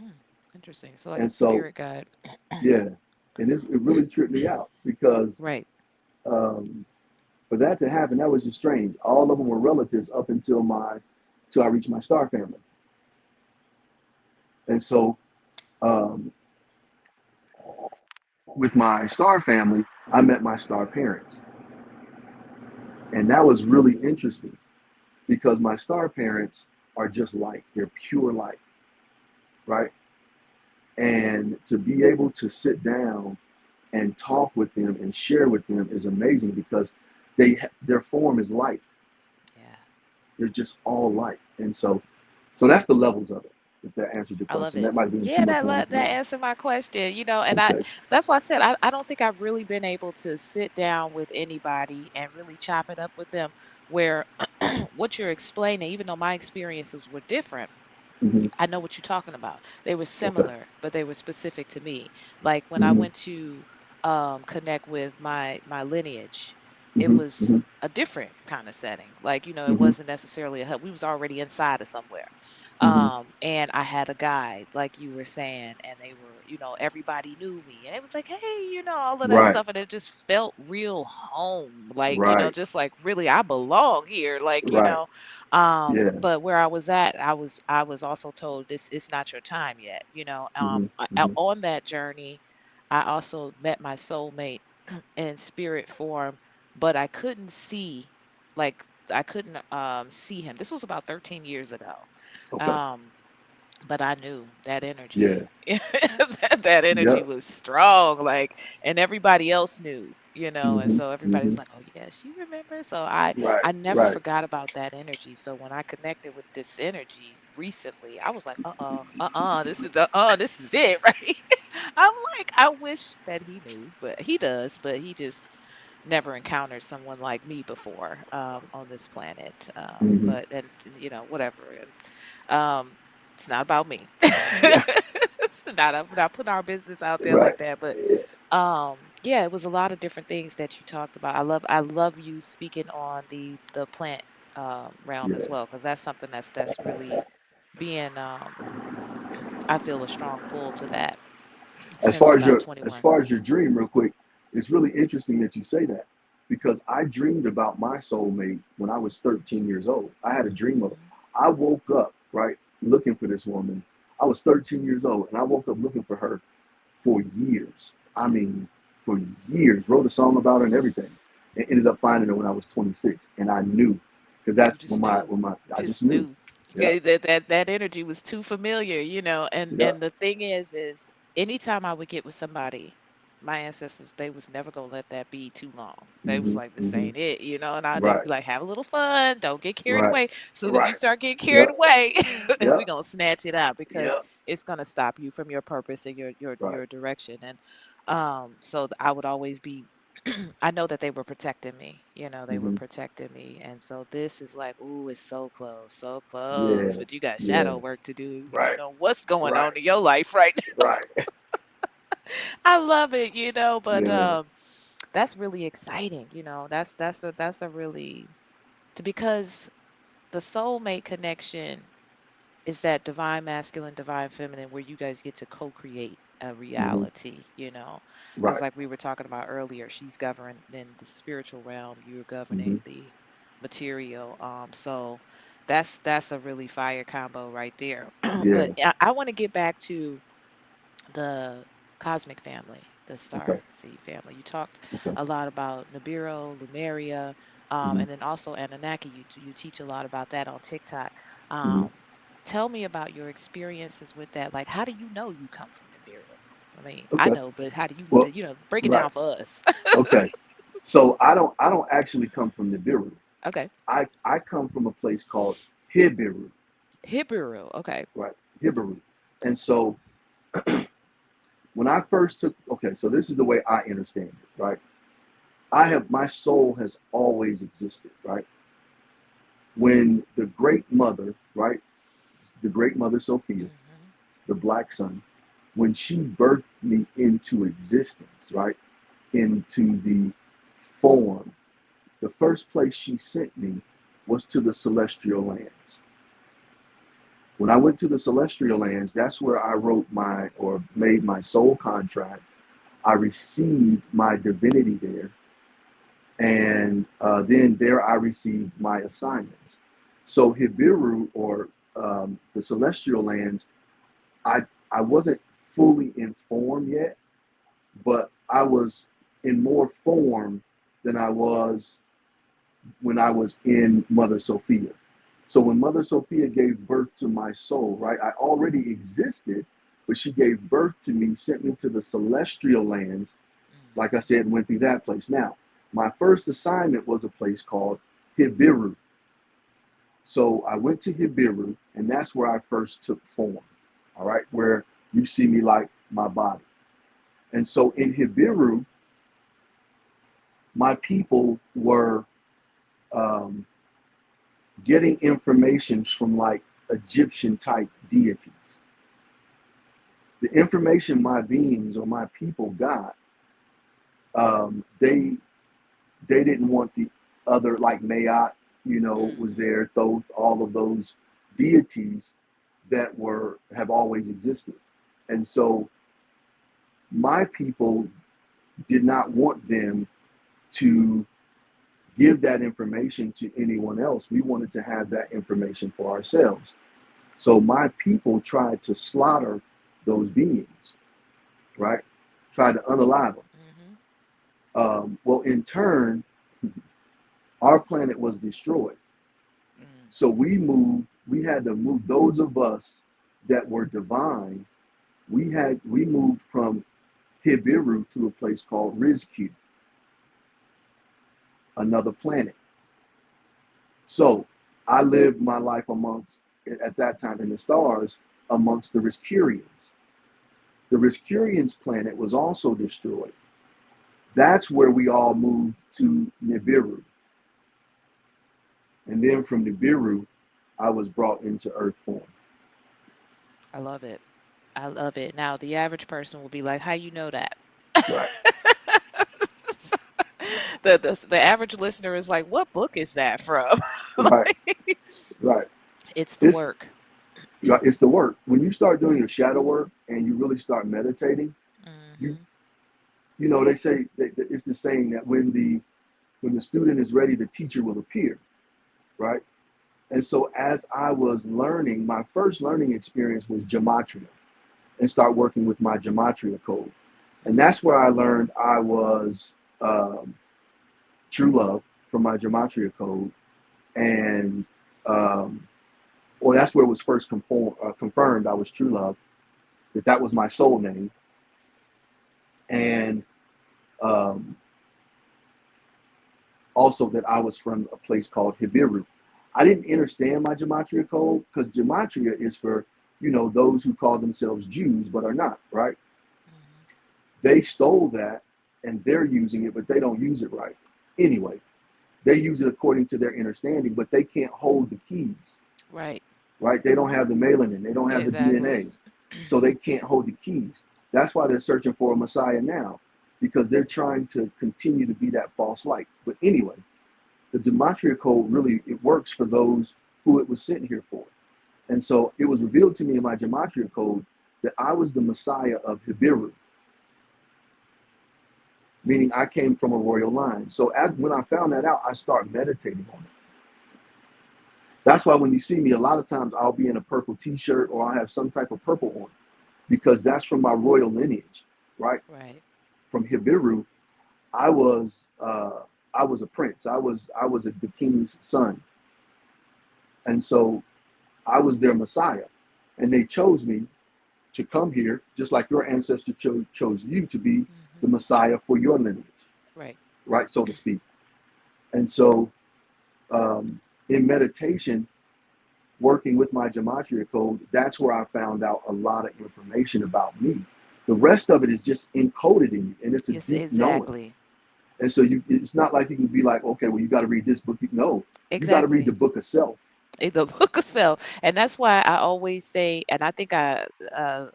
[SPEAKER 3] Mm, interesting. So like a
[SPEAKER 2] and so
[SPEAKER 3] spirit guide.
[SPEAKER 2] yeah, and it really tripped me out because
[SPEAKER 3] Right.
[SPEAKER 2] um, for that to happen, that was just strange. All of them were relatives up until till I reached my star family. And so um, with my star family, I met my star parents. And that was really interesting because my star parents are just light. They're pure light, right? And to be able to sit down and talk with them and share with them is amazing because their form is light.
[SPEAKER 3] Yeah.
[SPEAKER 2] They're just all light. And so that's the levels of it. If that answers your
[SPEAKER 3] I love
[SPEAKER 2] question,
[SPEAKER 3] it.
[SPEAKER 2] that might be too
[SPEAKER 3] Yeah,
[SPEAKER 2] much more
[SPEAKER 3] that
[SPEAKER 2] information.
[SPEAKER 3] answered my question, and
[SPEAKER 2] Okay.
[SPEAKER 3] that's why I said I don't think I've really been able to sit down with anybody and really chop it up with them where what you're explaining, even though my experiences were different,
[SPEAKER 2] hmm
[SPEAKER 3] I know what you're talking about. They were
[SPEAKER 2] Okay.
[SPEAKER 3] similar, but they were specific to me. Like when I
[SPEAKER 2] hmm
[SPEAKER 3] went to connect with my lineage, it
[SPEAKER 2] hmm
[SPEAKER 3] was
[SPEAKER 2] hmm
[SPEAKER 3] a different kind of setting. Like, it
[SPEAKER 2] hmm
[SPEAKER 3] wasn't necessarily a hut. We was already inside of somewhere.
[SPEAKER 2] hmm
[SPEAKER 3] And I had a guide, like you were saying, and they were, everybody knew me. And it was like, hey, all of that
[SPEAKER 2] Right.
[SPEAKER 3] stuff. And it just felt real home. Like,
[SPEAKER 2] Right.
[SPEAKER 3] just like really I belong here. Like,
[SPEAKER 2] Right. Yeah.
[SPEAKER 3] but where I was at, I was also told this it's not your time yet.
[SPEAKER 2] hmm hmm
[SPEAKER 3] On that journey, I also met my soulmate in spirit form, but I couldn't see, like I couldn't see him. This was about 13 years ago.
[SPEAKER 2] Okay.
[SPEAKER 3] Um but I knew that
[SPEAKER 2] Yeah.
[SPEAKER 3] energy, that energy
[SPEAKER 2] Yep.
[SPEAKER 3] was strong, like, and everybody else knew, and
[SPEAKER 2] Mm-hmm.
[SPEAKER 3] so everybody
[SPEAKER 2] Mm-hmm.
[SPEAKER 3] was like, "Oh yeah, she remembers." So I
[SPEAKER 2] Right.
[SPEAKER 3] I never
[SPEAKER 2] Right.
[SPEAKER 3] forgot about that energy. So when I connected with this energy recently, I was like, this is it, right? I'm like, I wish that he knew, but he does, but he just never encountered someone like me before on this planet.
[SPEAKER 2] Mm-hmm.
[SPEAKER 3] But and whatever. And um, it's not about me.
[SPEAKER 2] Yeah.
[SPEAKER 3] It's not putting our business out there
[SPEAKER 2] Right.
[SPEAKER 3] like that. But
[SPEAKER 2] Yeah.
[SPEAKER 3] yeah, it was a lot of different things that you talked about. I love you speaking on the plant realm as
[SPEAKER 2] Yeah.
[SPEAKER 3] well, because that's something that's really being I feel a strong pull to that
[SPEAKER 2] as
[SPEAKER 3] since
[SPEAKER 2] far as
[SPEAKER 3] about
[SPEAKER 2] your as
[SPEAKER 3] 21.
[SPEAKER 2] far as your dream, real quick, it's really interesting that you say that because I dreamed about my soulmate when I was 13 years old. I had a dream of
[SPEAKER 3] Mhm.
[SPEAKER 2] I woke up right looking for this woman. I was 13 years old and I woke up looking for her for years. I
[SPEAKER 3] Yeah.
[SPEAKER 2] mean, for years. Wrote a song about her and everything, and ended up finding her when I was 26, and I knew because
[SPEAKER 3] You
[SPEAKER 2] that's
[SPEAKER 3] just knew.
[SPEAKER 2] when my I just
[SPEAKER 3] Just
[SPEAKER 2] knew.
[SPEAKER 3] knew.
[SPEAKER 2] Yeah.
[SPEAKER 3] That energy was too familiar, and
[SPEAKER 2] Yeah.
[SPEAKER 3] the thing is anytime I would get with somebody, my ancestors, they was never gonna let that be too long. They was
[SPEAKER 2] Mhm.
[SPEAKER 3] like, this
[SPEAKER 2] Mhm.
[SPEAKER 3] ain't it, and they would
[SPEAKER 2] Right.
[SPEAKER 3] be like, have a little fun, don't get carried
[SPEAKER 2] Right.
[SPEAKER 3] away. Soon as you
[SPEAKER 2] Right.
[SPEAKER 3] start getting carried
[SPEAKER 2] Yep.
[SPEAKER 3] away, we
[SPEAKER 2] Yep.
[SPEAKER 3] gonna snatch it out because
[SPEAKER 2] Yep.
[SPEAKER 3] it's gonna stop you from your purpose and
[SPEAKER 2] Right.
[SPEAKER 3] your direction. And so I would always be I know that they were protecting me, they were
[SPEAKER 2] Mhm.
[SPEAKER 3] protecting me. And so this is like, ooh, it's so close,
[SPEAKER 2] Yeah.
[SPEAKER 3] but you got
[SPEAKER 2] Yeah.
[SPEAKER 3] shadow work to do. You don't
[SPEAKER 2] Right.
[SPEAKER 3] know what's going
[SPEAKER 2] Right.
[SPEAKER 3] on in your life right now.
[SPEAKER 2] Right.
[SPEAKER 3] I love it, but
[SPEAKER 2] Yeah.
[SPEAKER 3] that's really exciting, that's a really because the soulmate connection is that divine masculine, divine feminine, where you guys get to co-create a
[SPEAKER 2] Mhm.
[SPEAKER 3] reality, because
[SPEAKER 2] Right.
[SPEAKER 3] like we were talking about earlier, she's governed in the spiritual realm, you're
[SPEAKER 2] Mhm.
[SPEAKER 3] governing the material. So that's a really fire combo right there.
[SPEAKER 2] Yeah.
[SPEAKER 3] But I want to get back to the cosmic family, the
[SPEAKER 2] Okay.
[SPEAKER 3] star seed family. You talked
[SPEAKER 2] Okay.
[SPEAKER 3] a lot about Nibiru, Lumeria,
[SPEAKER 2] Mhm.
[SPEAKER 3] and then also Anunnaki. You teach a lot about that on TikTok.
[SPEAKER 2] Mhm.
[SPEAKER 3] Um, Tell me about your experiences with that. Like, how do you know you come from Nibiru? I mean, I
[SPEAKER 2] Okay.
[SPEAKER 3] know, but how do you,
[SPEAKER 2] Well.
[SPEAKER 3] break it
[SPEAKER 2] Right.
[SPEAKER 3] down for us?
[SPEAKER 2] Okay. So I don't actually come from Nibiru.
[SPEAKER 3] Okay.
[SPEAKER 2] I come from a place called Hibiru.
[SPEAKER 3] Nibiru. Okay.
[SPEAKER 2] Right. Hibiru. And so when I first took okay, so this is the way I understand it, right? I have my soul has always existed, right? When the great mother, right, the great mother Sophia,
[SPEAKER 3] Hmm.
[SPEAKER 2] the black sun, when she birthed me into existence, right, into the form, the first place she sent me was to the celestial lands. When I went to the celestial lands, that's where I wrote my or made my soul contract. I received my divinity there, and then there I received my assignments. So Hibiru or the celestial lands, I I wasn't fully informed yet, but I was in more form than I was when I was in Mother Sophia. So when Mother Sophia gave birth to my soul, right, I already existed, but she gave birth to me, sent me to the celestial lands. Like I said, went through that place. Now, my first assignment was a place called Hibiru. So I went to Hibiru, and that's where I first took form. All right, where you see me like my body. And so in Hibiru, my people were um, getting information from like Egyptian type deities. The information my beings or my people got, they didn't want the other like Mayat, was
[SPEAKER 3] Hmm.
[SPEAKER 2] there, Thoth, all of those deities that were have always existed. And so my people did not want them to give that information to anyone else. We wanted to have that information for ourselves. So my people tried to slaughter those beings, right? Tried to unalive them.
[SPEAKER 3] Hmm.
[SPEAKER 2] Well, in turn, our planet was destroyed.
[SPEAKER 3] Hmm.
[SPEAKER 2] So we moved, we had to move those of us that were divine, we moved from Hibiru to a place called Rizq, another planet. So I lived my life amongst, at that time in the stars, amongst the Rizkurians. The Rizkurians planet was also destroyed. That's where we all moved to Nibiru. And then from Nibiru, I was brought into Earth form.
[SPEAKER 3] I love it. I love it. Now, the average person will be like, "How you know that?"
[SPEAKER 2] Right,
[SPEAKER 3] The average listener is like, "What book is that from?"
[SPEAKER 2] right, right.
[SPEAKER 3] It's the
[SPEAKER 2] It's
[SPEAKER 3] work.
[SPEAKER 2] it's the work. When you start doing your shadow work and you really start meditating, you
[SPEAKER 3] Hmm.
[SPEAKER 2] you know they say that it's the saying that when the student is ready, the teacher will appear, right? And so as I was learning, my first learning experience was gematria and start working with my gematria code. And that's where I learned I was um, true love from my gematria code. And, well, that's where it was first confirmed I was true love, that was my soul name. And um, also that I was from a place called Hibiru. I didn't understand my gematria code because gematria is for, those who call themselves Jews but are not, right?
[SPEAKER 3] Hmm.
[SPEAKER 2] They stole that and they're using it, but they don't use it right. Anyway, they use it according to their understanding, but they can't hold the keys,
[SPEAKER 3] Right.
[SPEAKER 2] right? They don't have the melanin, they don't have the
[SPEAKER 3] Exactly.
[SPEAKER 2] DNA, so they can't hold the keys. That's why they're searching for a Messiah now, because they're trying to continue to be that false light. But anyway, the Gematria code really it works for those who it was sent here for. And so it was revealed to me in my Gematria code that I was the Messiah of Hibiru, meaning I came from a royal line. So when I found that out, I started meditating on it. That's why when you see me, a lot of times I'll be in a purple T-shirt or I'll have some type of purple on, because that's from my royal lineage, right?
[SPEAKER 3] Right.
[SPEAKER 2] From Hibiru, I was uh, I was a prince. I was the king's son, and so I was their Messiah, and they chose me to come here, just like your ancestor chose you to be the
[SPEAKER 3] Hmm.
[SPEAKER 2] Messiah for your lineage,
[SPEAKER 3] Right.
[SPEAKER 2] right, so to speak. And so um, in meditation, working with my gematria code, that's where I found out a lot of information about me. The rest of it is just encoded in you, and it's a
[SPEAKER 3] Yes,
[SPEAKER 2] deep knowing.
[SPEAKER 3] exactly.
[SPEAKER 2] And so it's not like you can be like, okay, well, you got to read this book. No, you got to read the
[SPEAKER 3] Exactly.
[SPEAKER 2] book of self.
[SPEAKER 3] The book of self. And that's why I always say, and I think a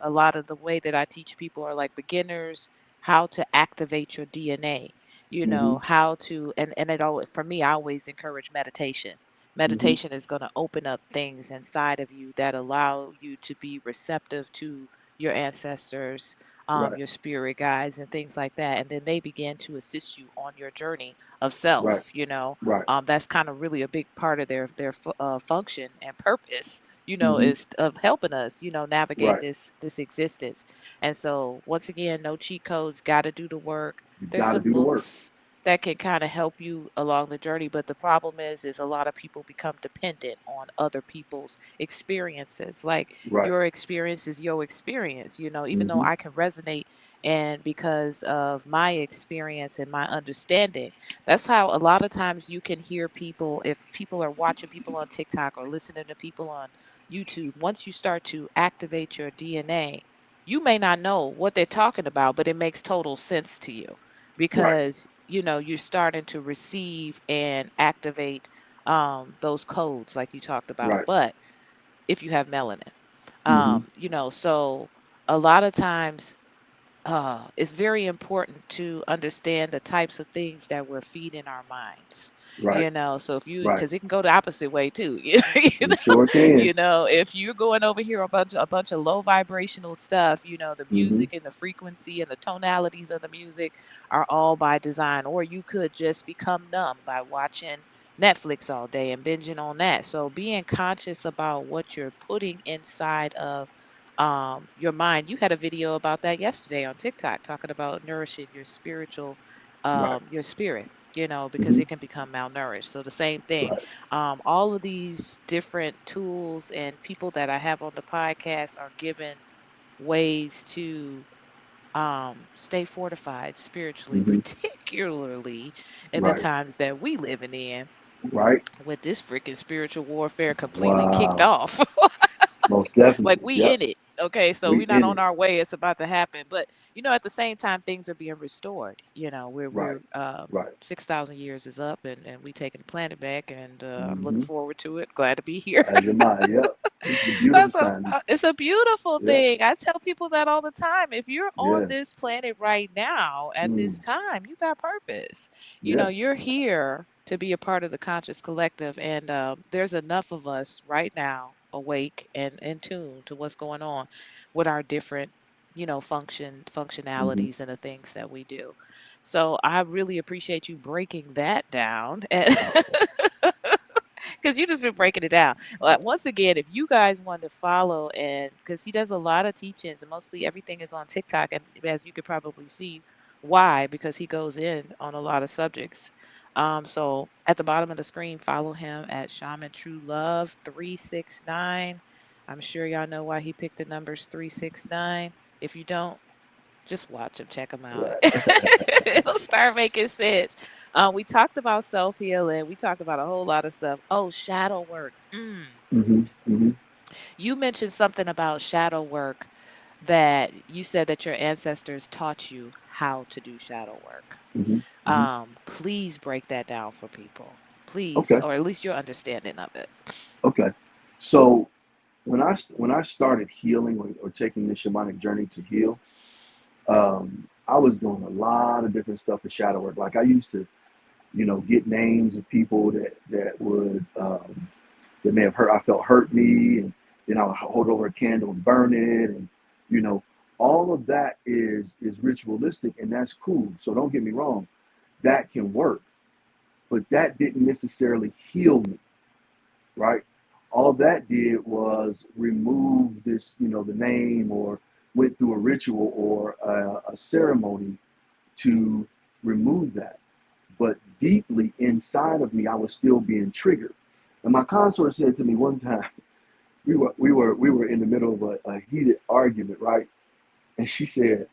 [SPEAKER 3] lot of the way that I teach people are like beginners, how to activate your DNA,
[SPEAKER 2] Mm-hmm.
[SPEAKER 3] how to, and it always, for me, I always encourage meditation.
[SPEAKER 2] Mm-hmm.
[SPEAKER 3] Meditation is going to open up things inside of you that allow you to be receptive to your ancestors,
[SPEAKER 2] Right.
[SPEAKER 3] your spirit guides, and things like that. And then they begin to assist you on your journey of
[SPEAKER 2] Right.
[SPEAKER 3] self.
[SPEAKER 2] Right.
[SPEAKER 3] That's kind of really a big part of their function and purpose,
[SPEAKER 2] Mm-hmm.
[SPEAKER 3] is of helping us, navigate
[SPEAKER 2] Right.
[SPEAKER 3] this existence. And so once again, no cheat codes, got to do the work.
[SPEAKER 2] You
[SPEAKER 3] There's
[SPEAKER 2] got to
[SPEAKER 3] some
[SPEAKER 2] do the work.
[SPEAKER 3] books that can kind of help you along the journey, but the problem is a lot of people become dependent on other people's experiences. Like,
[SPEAKER 2] Right.
[SPEAKER 3] your experience is your experience, even though
[SPEAKER 2] Mm-hmm.
[SPEAKER 3] I can resonate, and because of my experience and my understanding, that's how a lot of times you can hear people, if people are watching people on TikTok or listening to people on YouTube, once you start to activate your DNA, you may not know what they're talking about, but it makes total sense to you
[SPEAKER 2] Right.
[SPEAKER 3] because, you're starting to receive and activate those codes like you talked about.
[SPEAKER 2] Right.
[SPEAKER 3] But if you have melanin,
[SPEAKER 2] Mm-hmm.
[SPEAKER 3] so a lot of times it's very important to understand the types of things that we're feeding our minds.
[SPEAKER 2] Right.
[SPEAKER 3] So if you,
[SPEAKER 2] Right.
[SPEAKER 3] because it can go the opposite way too.
[SPEAKER 2] You sure can.
[SPEAKER 3] If you're going over here a bunch of low vibrational stuff, the
[SPEAKER 2] Mm-hmm.
[SPEAKER 3] music and the frequency and the tonalities of the music are all by design. Or you could just become numb by watching Netflix all day and binging on that. So being conscious about what you're putting inside of your mind. You had a video about that yesterday on TikTok talking about nourishing your spiritual
[SPEAKER 2] Right.
[SPEAKER 3] your spirit, because
[SPEAKER 2] Hmm.
[SPEAKER 3] it can become malnourished. So the same thing.
[SPEAKER 2] Right.
[SPEAKER 3] All of these different tools and people that I have on the podcast are given ways to stay fortified spiritually,
[SPEAKER 2] Hmm.
[SPEAKER 3] particularly in the
[SPEAKER 2] Right.
[SPEAKER 3] times that we living in
[SPEAKER 2] Right.
[SPEAKER 3] with this freaking spiritual warfare completely kicked
[SPEAKER 2] Wow.
[SPEAKER 3] off.
[SPEAKER 2] Most
[SPEAKER 3] Like
[SPEAKER 2] definitely.
[SPEAKER 3] we
[SPEAKER 2] Yep.
[SPEAKER 3] in it. Okay, so
[SPEAKER 2] We
[SPEAKER 3] we're not
[SPEAKER 2] in
[SPEAKER 3] on
[SPEAKER 2] it.
[SPEAKER 3] our way. It's about to happen. But at the same time, things are being restored. We're
[SPEAKER 2] Right.
[SPEAKER 3] we're
[SPEAKER 2] Right.
[SPEAKER 3] 6,000 years is up, and we taking the planet back, and I'm looking
[SPEAKER 2] Hmm.
[SPEAKER 3] forward to it. Glad to be here.
[SPEAKER 2] As am I. Yep. This is a beautiful time.
[SPEAKER 3] It's a beautiful
[SPEAKER 2] Yep.
[SPEAKER 3] thing. I tell people that all the time. If you're on
[SPEAKER 2] Yeah.
[SPEAKER 3] this planet right now at
[SPEAKER 2] Mm.
[SPEAKER 3] this time, you got purpose.
[SPEAKER 2] Yeah.
[SPEAKER 3] You're here to be a part of the conscious collective, and there's enough of us right now awake and in tune to what's going on with our different,
[SPEAKER 2] Hmm.
[SPEAKER 3] functionalities and the things that we do. So I really appreciate you breaking that down. And because you just been breaking it down. Once again, if you guys want to follow, and because he does a lot of teachings, and mostly everything is on TikTok, and as you could probably see why, because he goes in on a lot of subjects. So at the bottom of the screen, follow him at Shaman True Love 369. I'm sure y'all know why he picked the numbers 369. If you don't, just watch them, check them out.
[SPEAKER 2] Right.
[SPEAKER 3] It'll start making sense. We talked about self healing. We talked about a whole lot of stuff. Oh, shadow work.
[SPEAKER 2] Hmm. Hmm.
[SPEAKER 3] You mentioned something about shadow work, that you said that your ancestors taught you how to do shadow work.
[SPEAKER 2] Hmm. Hmm.
[SPEAKER 3] Please break that down for people, please,
[SPEAKER 2] Okay.
[SPEAKER 3] or at least your understanding of it.
[SPEAKER 2] Okay. So when I started healing or taking the shamanic journey to heal, I was doing a lot of different stuff with shadow work. Like I used to, get names of people that would that may have hurt. I felt hurt me, and then I would hold over a candle and burn it, and you know, all of that is ritualistic, and that's cool. So don't get me wrong, that can work, but that didn't necessarily heal me, right? All that did was remove this, the name, or went through a ritual or a ceremony to remove that. But deeply inside of me, I was still being triggered. And my consort said to me one time, we were in the middle of a heated argument, right? And she said,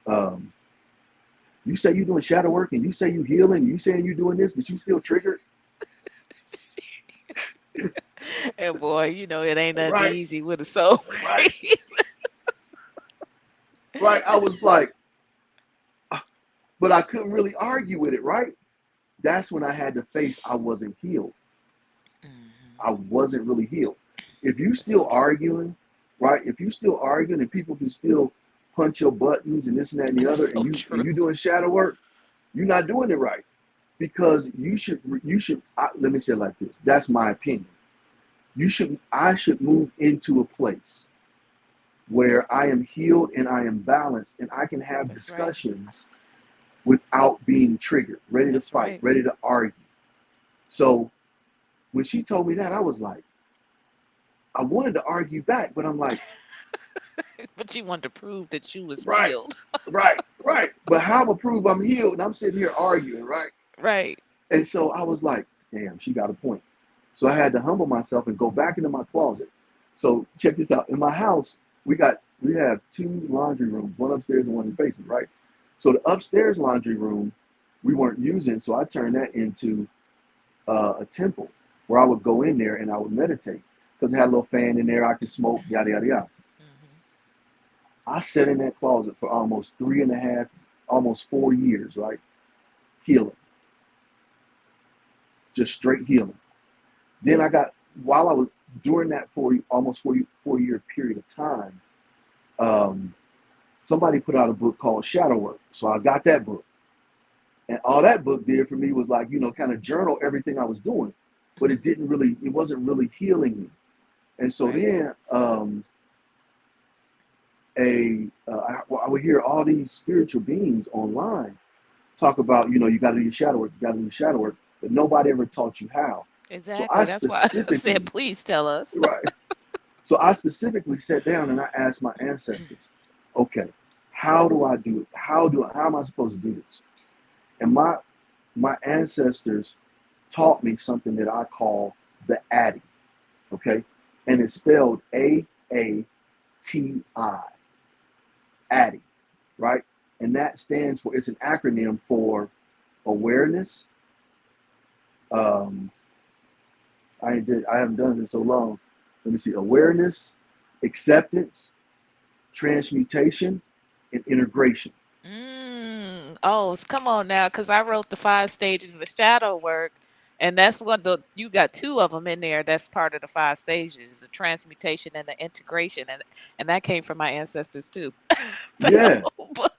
[SPEAKER 2] um, you say you're doing shadow work, and you say you healing, you saying you doing this, but you still triggered,
[SPEAKER 3] And boy, it ain't nothing
[SPEAKER 2] right?
[SPEAKER 3] easy with a soul.
[SPEAKER 2] Right? Right? I was like, but I couldn't really argue with it, right? That's when I had to face I wasn't healed.
[SPEAKER 3] Hmm.
[SPEAKER 2] I wasn't really healed. If you
[SPEAKER 3] That's so
[SPEAKER 2] still
[SPEAKER 3] true.
[SPEAKER 2] arguing, right? If you still arguing and people can still punch your buttons and this and that and the
[SPEAKER 3] That's
[SPEAKER 2] other,
[SPEAKER 3] so
[SPEAKER 2] and you and
[SPEAKER 3] true.
[SPEAKER 2] you doing shadow work, you're not doing it right, because you should. Let me say it like this. That's my opinion. I should move into a place where I am healed and I am balanced and I can have
[SPEAKER 3] That's right.
[SPEAKER 2] discussions without being triggered, ready to
[SPEAKER 3] That's
[SPEAKER 2] fight,
[SPEAKER 3] right.
[SPEAKER 2] ready to argue. So when she told me that, I was like, I wanted to argue back, but I'm like,
[SPEAKER 3] But you wanted to prove that you was
[SPEAKER 2] right,
[SPEAKER 3] healed.
[SPEAKER 2] right, right. But how am I prove I'm healed? And I'm sitting here arguing, right?
[SPEAKER 3] Right.
[SPEAKER 2] And so I was like, damn, she got a point. So I had to humble myself and go back into my closet. So check this out. In my house, we have two laundry rooms, one upstairs and one in the basement, right? So the upstairs laundry room we weren't using, so I turned that into a temple where I would go in there and I would meditate because it had a little fan in there. I could smoke, yada yada yada.
[SPEAKER 3] Hmm.
[SPEAKER 2] I sat in that closet for almost 3.5, almost 4 years, right? Healing, just straight healing. Then while I was during that almost 4 year period of time, um, somebody put out a book called Shadow Work. So I got that book. And all that book did for me was like, kind of journal everything I was doing. But it wasn't really healing me. And so
[SPEAKER 3] Right.
[SPEAKER 2] then I would hear all these spiritual beings online talk about, you got to do your shadow work, you got to do your shadow work, but nobody ever taught you how. So
[SPEAKER 3] Exactly.
[SPEAKER 2] I
[SPEAKER 3] That's why I said,
[SPEAKER 2] specifically,
[SPEAKER 3] please tell us.
[SPEAKER 2] right. So I specifically sat down and I asked my ancestors, okay, How do I do it? How am I supposed to do this? And my ancestors taught me something that I call the Addy, okay? And it's spelled AATI, Addy, right? And that stands for, it's an acronym for awareness. Um, I haven't done it in so long. Let me see, awareness, acceptance, transmutation, and integration.
[SPEAKER 3] Oh, come on now, because I wrote the 5 stages of the shadow work, and that's what you got two of them in there. That's part of the 5 stages, the transmutation and the integration, and that came from my ancestors too. The
[SPEAKER 2] Yeah,
[SPEAKER 3] whole book.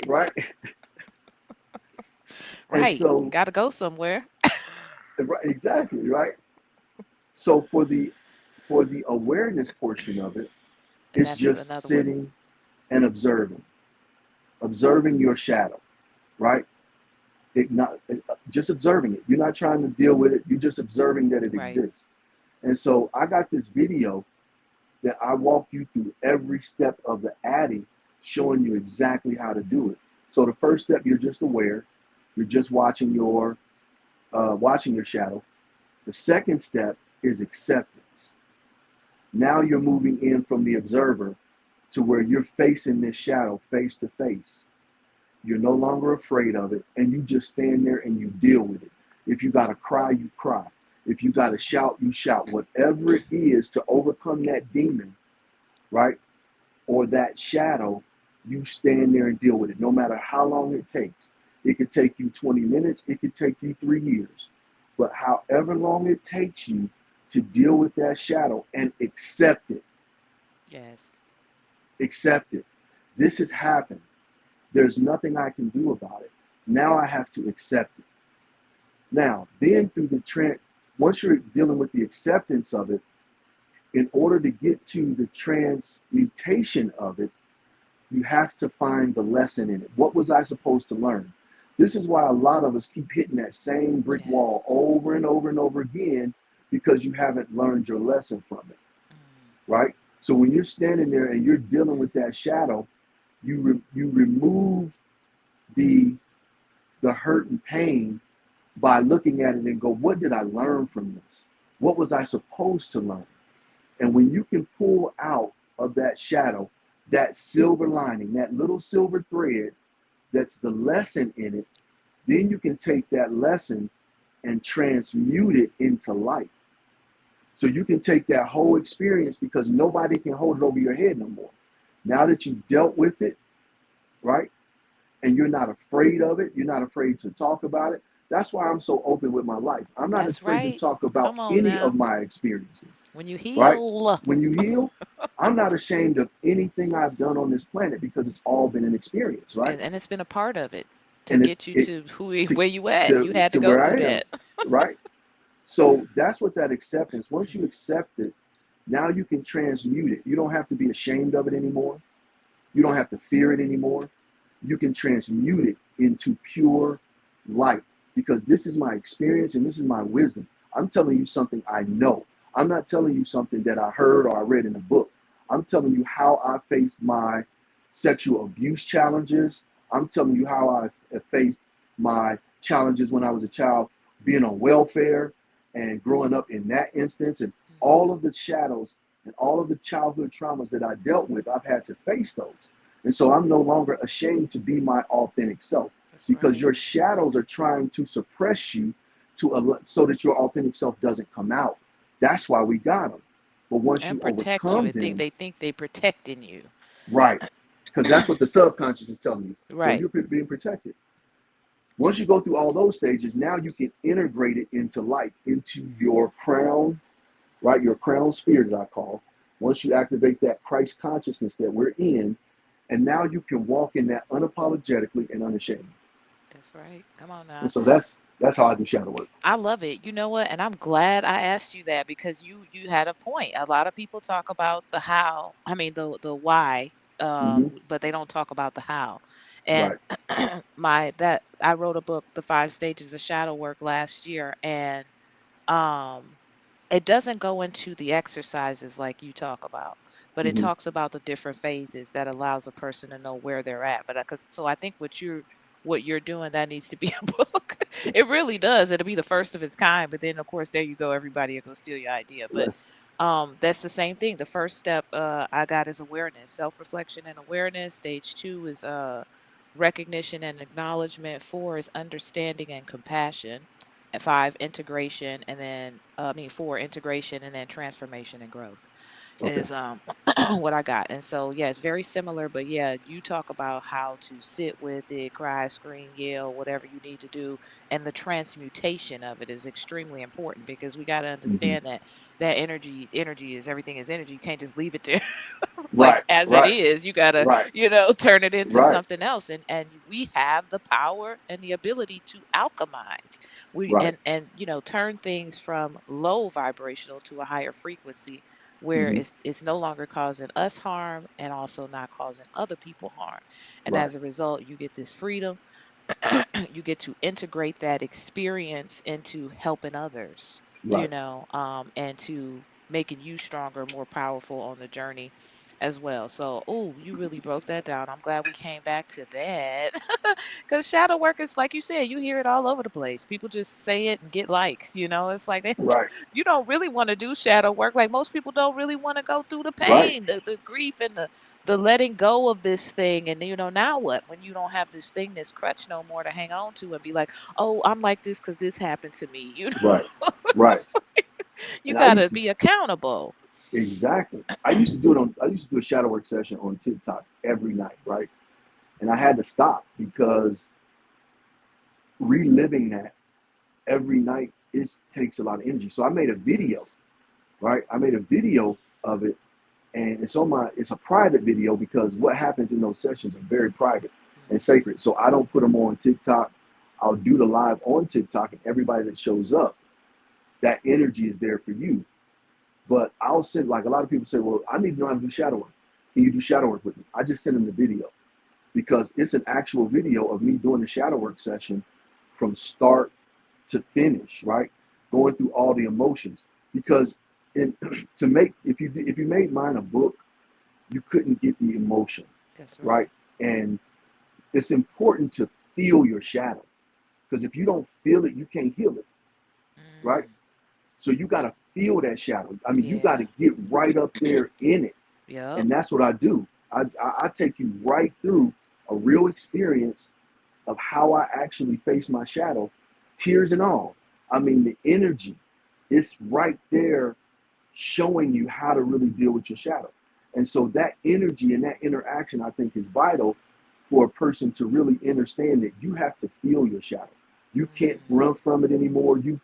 [SPEAKER 2] right. And
[SPEAKER 3] Right,
[SPEAKER 2] so,
[SPEAKER 3] got to go somewhere,
[SPEAKER 2] right, exactly, right. So for the awareness portion of it,
[SPEAKER 3] and
[SPEAKER 2] it's
[SPEAKER 3] that's
[SPEAKER 2] just
[SPEAKER 3] another one.
[SPEAKER 2] sitting and observing your shadow, right? Just observing it. You're not trying to deal with it. You're just observing that it
[SPEAKER 3] Right.
[SPEAKER 2] exists. And so I got this video that I walk you through every step of the Addy, showing you exactly how to do it. So the first step, you're just aware. You're just watching your shadow. The second step is acceptance. Now you're moving in from the observer to where you're facing this shadow face to face. You're no longer afraid of it, and you just stand there and you deal with it. If you got to cry, you cry. If you got to shout, you shout. Whatever it is to overcome that demon, right, or that shadow, you stand there and deal with it, no matter how long it takes. It could take you 20 minutes, it could take you 3 years. But however long it takes you to deal with that shadow and
[SPEAKER 3] Yes.
[SPEAKER 2] accept it. This has happened. There's nothing I can do about it. Now I have to accept it. Now, then through once you're dealing with the acceptance of it, in order to get to the transmutation of it, you have to find the lesson in it. What was I supposed to learn? This is why a lot of us keep hitting that same brick wall
[SPEAKER 3] Yes.
[SPEAKER 2] over and over and over again because you haven't learned your lesson from it,
[SPEAKER 3] Mm.
[SPEAKER 2] right? So when you're standing there and you're dealing with that shadow, you remove the the hurt and pain by looking at it and go, what did I learn from this? What was I supposed to learn? And when you can pull out of that shadow that silver lining, that little silver thread that's the lesson in it, then you can take that lesson and transmute it into light. So you can take that whole experience because nobody can hold it over your head no more. Now that you've dealt with it, right? And you're not afraid of it, you're not afraid to talk about it. That's why I'm so open with my life. I'm not
[SPEAKER 3] That's
[SPEAKER 2] afraid to
[SPEAKER 3] right.
[SPEAKER 2] talk about
[SPEAKER 3] Come on
[SPEAKER 2] any of
[SPEAKER 3] now.
[SPEAKER 2] my experiences,
[SPEAKER 3] When you
[SPEAKER 2] right?
[SPEAKER 3] heal,
[SPEAKER 2] When you heal, I'm not ashamed of anything I've done on this planet because it's all been an experience, right?
[SPEAKER 3] and it's been a part of it to
[SPEAKER 2] And
[SPEAKER 3] get you
[SPEAKER 2] it
[SPEAKER 3] to
[SPEAKER 2] to
[SPEAKER 3] where you at. You
[SPEAKER 2] to
[SPEAKER 3] had to
[SPEAKER 2] to
[SPEAKER 3] go
[SPEAKER 2] where
[SPEAKER 3] through
[SPEAKER 2] I am,
[SPEAKER 3] that.
[SPEAKER 2] right? So that's what that acceptance. Once you accept it, now you can transmute it. You don't have to be ashamed of it anymore. You don't have to fear it anymore. You can transmute it into pure light because this is my experience and this is my wisdom. I'm telling you something I know. I'm not telling you something that I heard or I read in a book. I'm telling you how I faced my sexual abuse challenges. I'm telling you how I faced my challenges when I was a child, being on welfare and growing up in that instance, and all of the shadows and all of the childhood traumas that I dealt with, I've had to face those. And so I'm no longer ashamed to be my authentic self
[SPEAKER 3] That's
[SPEAKER 2] because
[SPEAKER 3] right.
[SPEAKER 2] your shadows are trying to suppress you so that your authentic self doesn't come out. That's why we got them. But once
[SPEAKER 3] And
[SPEAKER 2] you
[SPEAKER 3] protect you
[SPEAKER 2] overcome
[SPEAKER 3] and think
[SPEAKER 2] them,
[SPEAKER 3] they protecting you.
[SPEAKER 2] right, because that's what the subconscious is telling you. No,
[SPEAKER 3] Right.
[SPEAKER 2] you're being protected. Once you go through all those stages, now you can integrate it into light, into your crown, right? Your crown sphere that I call. Once you activate that Christ consciousness that we're in, and now you can walk in that unapologetically and unashamed.
[SPEAKER 3] That's right. Come on now.
[SPEAKER 2] And so that's how I do shadow work.
[SPEAKER 3] I love it. You know what? And I'm glad I asked you that because you had a point. A lot of people talk about the how, I mean the why,
[SPEAKER 2] Hmm.
[SPEAKER 3] but they don't talk about the how. And
[SPEAKER 2] Right.
[SPEAKER 3] my that I wrote a book, The 5 Stages of Shadow Work, last year, and um it doesn't go into the exercises like you talk about, but it
[SPEAKER 2] Hmm.
[SPEAKER 3] talks about the different phases that allows a person to know where they're at. But so I think what you're doing, that needs to be a book. It really does. It'll be the first of its kind. But then, of course, there you go. Everybody will go steal your idea. But
[SPEAKER 2] Right.
[SPEAKER 3] that's the same thing. The first step I got is awareness, self-reflection and awareness. Stage 2 is recognition and acknowledgement. 4 is understanding and compassion. At 5, integration, and then 4, integration, and then transformation and growth
[SPEAKER 2] Okay.
[SPEAKER 3] is what I got. And so yeah, it's very similar, but yeah, you talk about how to sit with it, cry, scream, yell, whatever you need to do, and the transmutation of it is extremely important, because we got to
[SPEAKER 2] Hmm.
[SPEAKER 3] understand that energy is everything is energy. You can't just leave it there like
[SPEAKER 2] Right.
[SPEAKER 3] as it
[SPEAKER 2] Right.
[SPEAKER 3] is. You got to,
[SPEAKER 2] Right.
[SPEAKER 3] turn it into
[SPEAKER 2] Right.
[SPEAKER 3] something else, and we have the power and the ability to alchemize. We
[SPEAKER 2] Right.
[SPEAKER 3] and turn things from low vibrational to a higher frequency, where
[SPEAKER 2] Hmm.
[SPEAKER 3] it's no longer causing us harm and also not causing other people harm. And
[SPEAKER 2] Right.
[SPEAKER 3] as a result, you get this freedom. You get to integrate that experience into helping others,
[SPEAKER 2] Right.
[SPEAKER 3] and to making you stronger, more powerful on the journey as well. So, oh, you really broke that down. I'm glad we came back to that. Because shadow work is, like you said, you hear it all over the place. People just say it and get likes. It's like
[SPEAKER 2] Right.
[SPEAKER 3] you don't really want to do shadow work. Like, most people don't really want to go through the
[SPEAKER 2] Right.
[SPEAKER 3] pain, the grief, and the letting go of this thing. And now what, when you don't have this thing, this crutch no more to hang on to and be like, oh, I'm like this because this happened to me.
[SPEAKER 2] Right. Right.
[SPEAKER 3] It's like, you
[SPEAKER 2] And I
[SPEAKER 3] got
[SPEAKER 2] used
[SPEAKER 3] to
[SPEAKER 2] to
[SPEAKER 3] be accountable.
[SPEAKER 2] exactly. I used to do it on. I used to do a shadow work session on TikTok every night, right? And I had to stop because reliving that every night takes a lot of energy. So I made a
[SPEAKER 3] It
[SPEAKER 2] video,
[SPEAKER 3] does.
[SPEAKER 2] right? I made a video of it, and it's a private video because what happens in those sessions are very private and
[SPEAKER 3] Hmm.
[SPEAKER 2] sacred. So I don't put them on TikTok. I'll do the live on TikTok, and everybody that shows up, that energy is there for you. But I'll send, like, a lot of people say, well, I need to know how to do shadow work. Can you do shadow work with me? I just send them the video because it's an actual video of me doing the shadow work session from start to finish, right? Going through all the emotions. Because in, to make if you made mine a book, you couldn't get the emotion,
[SPEAKER 3] That's right.
[SPEAKER 2] right? And it's important to feel your shadow because if you don't feel it, you can't heal it, right?
[SPEAKER 3] Mm.
[SPEAKER 2] So you got to feel that shadow. I mean, you got to
[SPEAKER 3] Yeah.
[SPEAKER 2] get right up there in it,
[SPEAKER 3] Yep.
[SPEAKER 2] and that's what I do. I take you right through a real experience of how I actually face my shadow, tears and all. I mean, the energy, it's right there showing you how to really deal with your shadow. And so that energy and that interaction, I think, is vital for a person to really understand that you have to feel your shadow. You can't
[SPEAKER 3] Mm.
[SPEAKER 2] run from it anymore. You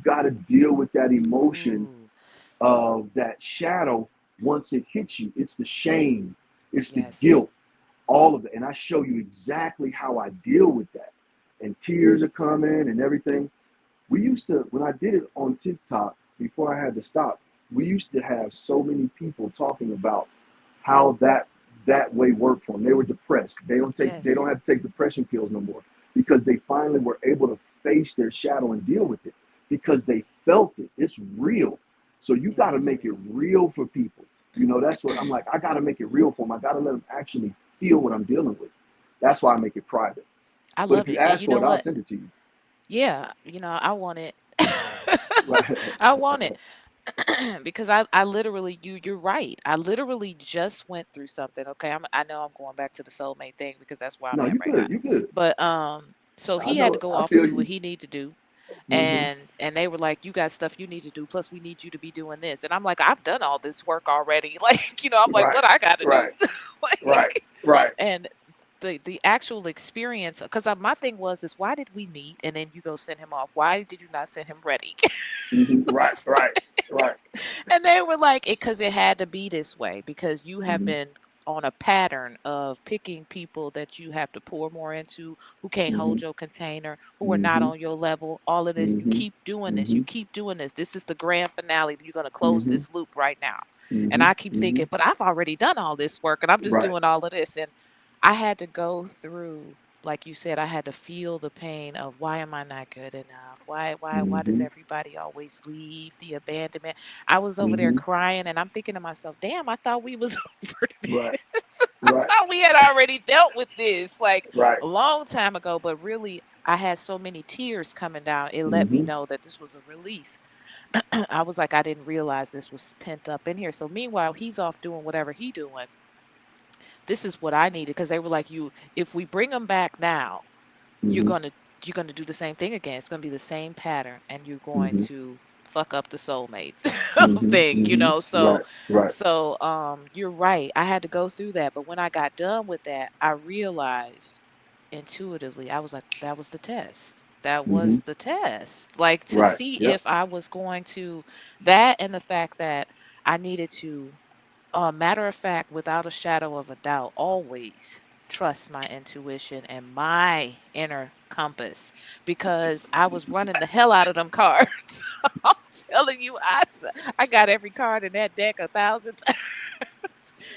[SPEAKER 2] got to deal with that emotion
[SPEAKER 3] Ooh.
[SPEAKER 2] of that shadow once it hits you. It's the shame, it's the
[SPEAKER 3] Yes.
[SPEAKER 2] guilt, all of it. And I show you exactly how I deal with that. And tears are coming and everything. We used to, when I did it on TikTok before I had to stop, we used to have so many people talking about how that way worked for them. They were depressed. They don't
[SPEAKER 3] Yes.
[SPEAKER 2] have to take depression pills no more because they finally were able to face their shadow and deal with it because they felt it. It's real. So you
[SPEAKER 3] It
[SPEAKER 2] got to
[SPEAKER 3] is
[SPEAKER 2] make it
[SPEAKER 3] real.
[SPEAKER 2] real for people. That's what I'm like. I got to make it real for them. I got to let them actually feel what I'm dealing with. That's why I make it private.
[SPEAKER 3] I
[SPEAKER 2] But if
[SPEAKER 3] love
[SPEAKER 2] you
[SPEAKER 3] it. And
[SPEAKER 2] ask
[SPEAKER 3] you
[SPEAKER 2] for
[SPEAKER 3] know
[SPEAKER 2] it, I'll
[SPEAKER 3] what?
[SPEAKER 2] send it to you.
[SPEAKER 3] Yeah, I want it.
[SPEAKER 2] Right.
[SPEAKER 3] I want it. Because I literally, you're right. I literally just went through something. Okay, I know I'm going back to the soulmate thing because that's where I'm
[SPEAKER 2] No,
[SPEAKER 3] at
[SPEAKER 2] you
[SPEAKER 3] right now.
[SPEAKER 2] good. You good.
[SPEAKER 3] But so
[SPEAKER 2] I
[SPEAKER 3] he had to
[SPEAKER 2] know.
[SPEAKER 3] go
[SPEAKER 2] I
[SPEAKER 3] off and
[SPEAKER 2] feel
[SPEAKER 3] do what
[SPEAKER 2] you.
[SPEAKER 3] he need to do,
[SPEAKER 2] Hmm.
[SPEAKER 3] and they were like, "You got stuff you need to do. Plus, we need you to be doing this." And I'm like, "I've done all this work already." Like, I'm like,
[SPEAKER 2] Right.
[SPEAKER 3] "What I got to do?"
[SPEAKER 2] Right. Right.
[SPEAKER 3] Like,
[SPEAKER 2] Right.
[SPEAKER 3] and the actual experience, because my thing was is, why did we meet and then you go send him off? Why did you not send him ready?
[SPEAKER 2] Hmm. Right. Right. Right.
[SPEAKER 3] And they were like, it because it had to be this way, because you have
[SPEAKER 2] Hmm.
[SPEAKER 3] been on a pattern of picking people that you have to pour more into, who can't
[SPEAKER 2] Hmm.
[SPEAKER 3] hold your container, who are not
[SPEAKER 2] Hmm.
[SPEAKER 3] on your level, all of this. You
[SPEAKER 2] Hmm.
[SPEAKER 3] keep doing this. You
[SPEAKER 2] Hmm.
[SPEAKER 3] keep doing this. This is the grand finale. You're going to close
[SPEAKER 2] Hmm.
[SPEAKER 3] this loop right now. And
[SPEAKER 2] Hmm.
[SPEAKER 3] I keep
[SPEAKER 2] Hmm.
[SPEAKER 3] thinking, but I've already done all this work and I'm just
[SPEAKER 2] Right.
[SPEAKER 3] doing all of this. And I had to go through like you said, I had to feel the pain of why am I not good enough? Why does
[SPEAKER 2] Mm-hmm.
[SPEAKER 3] everybody always leave? The abandonment. I was over there
[SPEAKER 2] Mm-hmm.
[SPEAKER 3] crying and I'm thinking to myself, damn, I thought we was over
[SPEAKER 2] Right.
[SPEAKER 3] this. I
[SPEAKER 2] Right.
[SPEAKER 3] thought we had already dealt with this like
[SPEAKER 2] Right.
[SPEAKER 3] a long time ago, but really I had so many tears coming down. It let me
[SPEAKER 2] Mm-hmm.
[SPEAKER 3] know that this was a release. I was like, I didn't realize this was pent up in here. So meanwhile, he's off doing whatever he doing. This is what I needed because they were like, you, if we bring him back now, you're
[SPEAKER 2] Mm-hmm.
[SPEAKER 3] gonna you're gonna do the same thing again. It's gonna be the same pattern, and you're going
[SPEAKER 2] Mm-hmm.
[SPEAKER 3] to fuck up the soulmate
[SPEAKER 2] Mm-hmm.
[SPEAKER 3] thing,
[SPEAKER 2] Mm-hmm.
[SPEAKER 3] So
[SPEAKER 2] Right. Right.
[SPEAKER 3] you're right. I had to go through that, but when I got done with that, I realized intuitively, I was like, that was the test. That
[SPEAKER 2] Mm-hmm.
[SPEAKER 3] was the test. Like to
[SPEAKER 2] Right.
[SPEAKER 3] see
[SPEAKER 2] Yep.
[SPEAKER 3] if I was going to that and the fact that I needed to matter of fact, without a shadow of a doubt, always trust my intuition and my inner compass because I was running the hell out of them cards. I'm telling you, I got every card in that deck 1,000 times.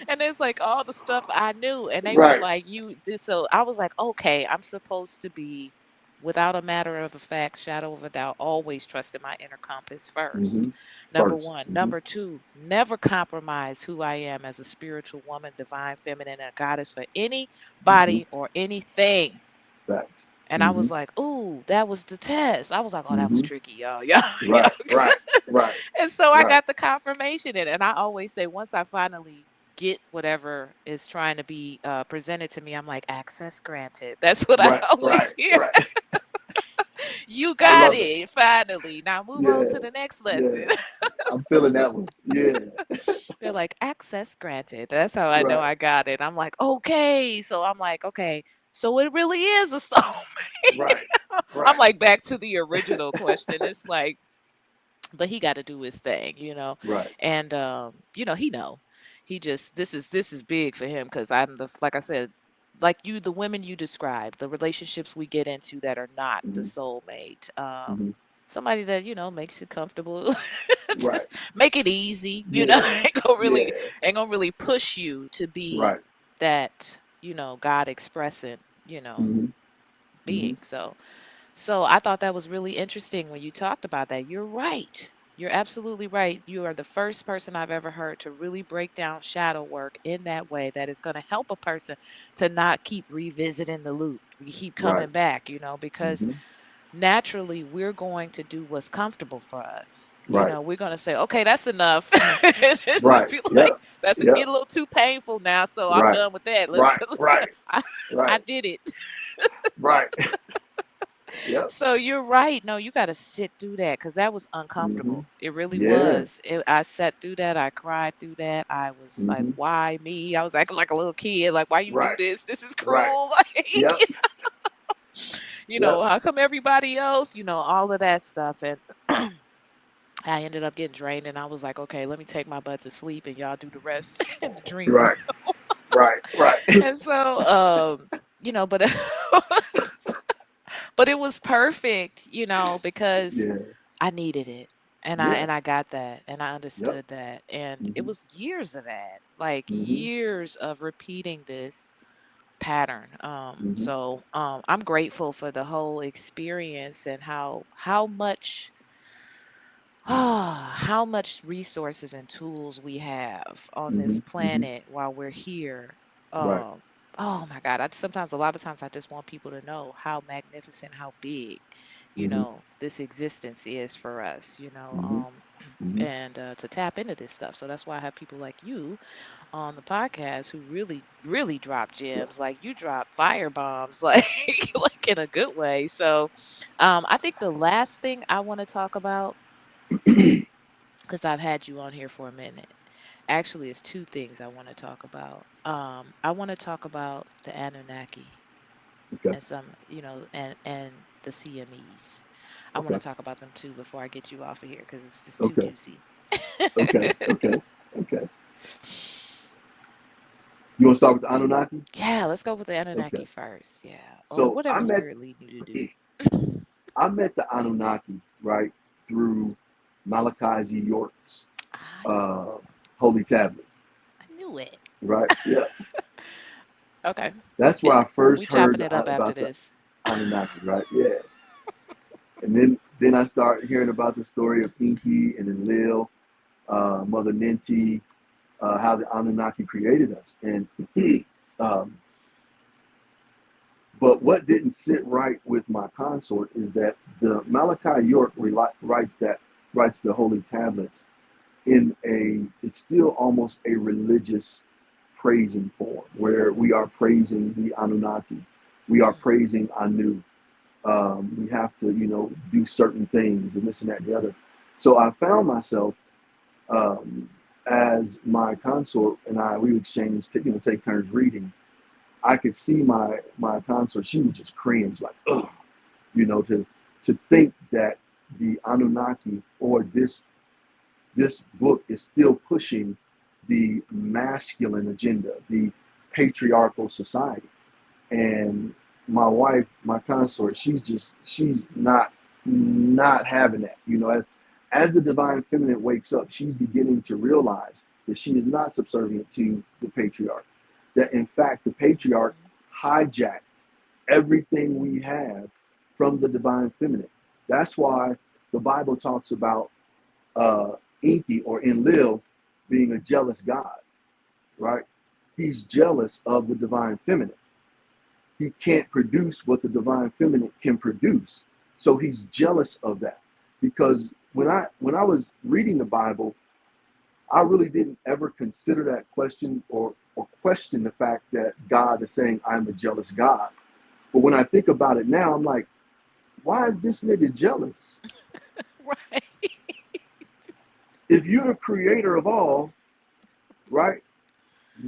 [SPEAKER 3] And it's like all the stuff I knew. And they was
[SPEAKER 2] Right.
[SPEAKER 3] like, you this so I was like, okay, I'm supposed to be without a matter of a fact, shadow of a doubt, always trusting my inner compass first.
[SPEAKER 2] Mm-hmm.
[SPEAKER 3] Number
[SPEAKER 2] First.
[SPEAKER 3] one.
[SPEAKER 2] Mm-hmm.
[SPEAKER 3] Number two, never compromise who I am as a spiritual woman, divine feminine, and goddess for
[SPEAKER 2] Mm-hmm.
[SPEAKER 3] anybody or anything.
[SPEAKER 2] Facts.
[SPEAKER 3] And I
[SPEAKER 2] Mm-hmm.
[SPEAKER 3] was like, ooh, that was the test. I was like, oh, that was
[SPEAKER 2] Mm-hmm.
[SPEAKER 3] tricky, y'all. Y'all
[SPEAKER 2] Right. Right. Right.
[SPEAKER 3] and so I
[SPEAKER 2] Right.
[SPEAKER 3] got the confirmation in it. And I always say, once I finally get whatever is trying to be presented to me, I'm like, access granted. That's what I
[SPEAKER 2] Right.
[SPEAKER 3] always
[SPEAKER 2] Right.
[SPEAKER 3] hear.
[SPEAKER 2] Right.
[SPEAKER 3] You
[SPEAKER 2] I
[SPEAKER 3] got
[SPEAKER 2] love it.
[SPEAKER 3] it finally. Now move on
[SPEAKER 2] Yeah.
[SPEAKER 3] to the next
[SPEAKER 2] Yeah.
[SPEAKER 3] lesson.
[SPEAKER 2] I'm feeling that one. Yeah.
[SPEAKER 3] They're like, access granted. That's how I know
[SPEAKER 2] Right.
[SPEAKER 3] I got it. I'm like, okay. So I'm like, okay. So it really is a soulmate.
[SPEAKER 2] Right.
[SPEAKER 3] I'm
[SPEAKER 2] Right.
[SPEAKER 3] like back to the original question. It's like, but he got to do his thing.
[SPEAKER 2] Right.
[SPEAKER 3] And he know. He just this is big for him because I'm the like I said, like you, the women you described, the relationships we get into that are not the
[SPEAKER 2] Mm-hmm.
[SPEAKER 3] soulmate.
[SPEAKER 2] Mm-hmm.
[SPEAKER 3] Somebody that makes it comfortable,
[SPEAKER 2] Right.
[SPEAKER 3] just make it easy.
[SPEAKER 2] Yeah. Yeah.
[SPEAKER 3] Ain't gonna really push you to be
[SPEAKER 2] Right.
[SPEAKER 3] that God expressing
[SPEAKER 2] Mm-hmm. Mm-hmm.
[SPEAKER 3] being. So I thought that was really interesting when you talked about that. You're right. You're absolutely right. You are the first person I've ever heard to really break down shadow work in that way that is going to help a person to not keep revisiting the loop. We keep
[SPEAKER 2] Right.
[SPEAKER 3] coming back, because
[SPEAKER 2] Mm-hmm.
[SPEAKER 3] naturally we're going to do what's comfortable for us.
[SPEAKER 2] Right.
[SPEAKER 3] We're going to say, okay, that's enough. It's gonna
[SPEAKER 2] Right.
[SPEAKER 3] be like,
[SPEAKER 2] Yep.
[SPEAKER 3] that's
[SPEAKER 2] Yep.
[SPEAKER 3] get a little too painful now. So I'm
[SPEAKER 2] Right.
[SPEAKER 3] done with that. Let's,
[SPEAKER 2] Right.
[SPEAKER 3] let's
[SPEAKER 2] Right.
[SPEAKER 3] I, I
[SPEAKER 2] Right.
[SPEAKER 3] did it.
[SPEAKER 2] Right. Yep.
[SPEAKER 3] So you're right. No, you got to sit through that because that was
[SPEAKER 2] Mm-hmm.
[SPEAKER 3] uncomfortable. It really
[SPEAKER 2] Yeah.
[SPEAKER 3] was. I sat through that. I cried through that. I was like,
[SPEAKER 2] Mm-hmm.
[SPEAKER 3] why me? I was acting like a little kid. Like, why you do
[SPEAKER 2] Right.
[SPEAKER 3] this? This is
[SPEAKER 2] Right.
[SPEAKER 3] cruel.
[SPEAKER 2] Yep.
[SPEAKER 3] Like,
[SPEAKER 2] Yep.
[SPEAKER 3] how come everybody else, all of that stuff. And I ended up getting drained and I was like, okay, let me take my butt to sleep and y'all do the rest in the dream
[SPEAKER 2] Right.
[SPEAKER 3] world.
[SPEAKER 2] Right. Right.
[SPEAKER 3] And so, but but it was perfect, because
[SPEAKER 2] Yeah.
[SPEAKER 3] I needed it. And I
[SPEAKER 2] Yeah.
[SPEAKER 3] and I got that and I
[SPEAKER 2] Yep.
[SPEAKER 3] understood that. And it
[SPEAKER 2] Mm-hmm.
[SPEAKER 3] was years of that, like
[SPEAKER 2] Mm-hmm.
[SPEAKER 3] years of repeating this pattern.
[SPEAKER 2] Mm-hmm.
[SPEAKER 3] I'm grateful for the whole experience and how much how much resources and tools we have on
[SPEAKER 2] Mm-hmm.
[SPEAKER 3] this
[SPEAKER 2] Mm-hmm.
[SPEAKER 3] planet while we're here.
[SPEAKER 2] Right.
[SPEAKER 3] Oh my God. A lot of times I just want people to know how magnificent, how big,
[SPEAKER 2] Mm-hmm.
[SPEAKER 3] this existence is for us,
[SPEAKER 2] Mm-hmm. Mm-hmm.
[SPEAKER 3] and to tap into this stuff. So that's why I have people like you on the podcast who really, really drop
[SPEAKER 2] Yep.
[SPEAKER 3] gems. Like you drop fire bombs, like like in a good way. So I think the last thing I want to talk about, because I've had you on here for a minute. Actually, it's two things I want to talk about. I want to talk about the Anunnaki
[SPEAKER 2] Okay.
[SPEAKER 3] and and the CMEs. I want to
[SPEAKER 2] Okay.
[SPEAKER 3] talk about them too before I get you off of here because it's just too
[SPEAKER 2] Okay.
[SPEAKER 3] juicy.
[SPEAKER 2] Okay. Okay. Okay. You want to start with the Anunnaki?
[SPEAKER 3] Yeah, let's go with the
[SPEAKER 2] Okay.
[SPEAKER 3] Anunnaki first. Yeah, or
[SPEAKER 2] So
[SPEAKER 3] whatever spirit lead you to do.
[SPEAKER 2] I met the Anunnaki right through Malachi Z. York's
[SPEAKER 3] I
[SPEAKER 2] uh, holy tablets.
[SPEAKER 3] I knew it.
[SPEAKER 2] Right. Yeah.
[SPEAKER 3] Okay.
[SPEAKER 2] That's where
[SPEAKER 3] Yeah.
[SPEAKER 2] I first
[SPEAKER 3] We chopping
[SPEAKER 2] heard
[SPEAKER 3] it up after
[SPEAKER 2] about the
[SPEAKER 3] this.
[SPEAKER 2] Anunnaki, right? Yeah. And then I start hearing about the story of Inky and then Lil, Mother Ninti, how the Anunnaki created us. And um, but what didn't sit right with my consort is that the Malachi York writes the holy tablets in it's still almost a religious praising form where we are praising the Anunnaki, we are praising Anu. We have to, do certain things and this and that and the other. So I found myself, um, as my consort and we would exchange, take turns reading. I could see my consort. She would just cringe, like, ugh, to think that the Anunnaki or this book is still pushing the masculine agenda, the patriarchal society. And my wife, my consort, she's not having that. As the divine feminine wakes up, she's beginning to realize that she is not subservient to the patriarch. That in fact the patriarch hijacked everything we have from the divine feminine. That's why the Bible talks about Enki or Enlil being a jealous God, right? He's jealous of the divine feminine. He can't produce what the divine feminine can produce. So he's jealous of that. Because when I was reading the Bible, I really didn't ever consider that question or question the fact that God is saying I'm a jealous God. But when I think about it now, I'm like, why is this nigga jealous?
[SPEAKER 3] Right.
[SPEAKER 2] If you're the creator of all, right?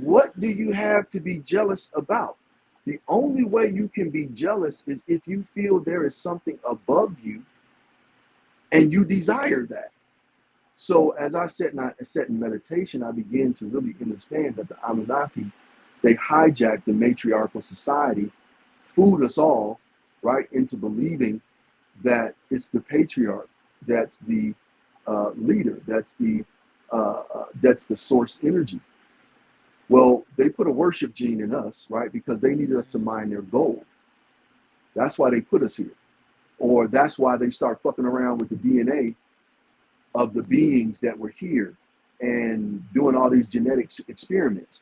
[SPEAKER 2] What do you have to be jealous about? The only way you can be jealous is if you feel there is something above you and you desire that. So as I sat in meditation, I began to really understand that the Anunnaki, they hijacked the matriarchal society, fooled us all, right, into believing that it's the patriarch that's the leader, that's the source energy. Well, they put a worship gene in us, right, because they needed us to mine their gold. That's why they put us here. Or that's why they start fucking around with the DNA of the beings that were here and doing all these genetic experiments.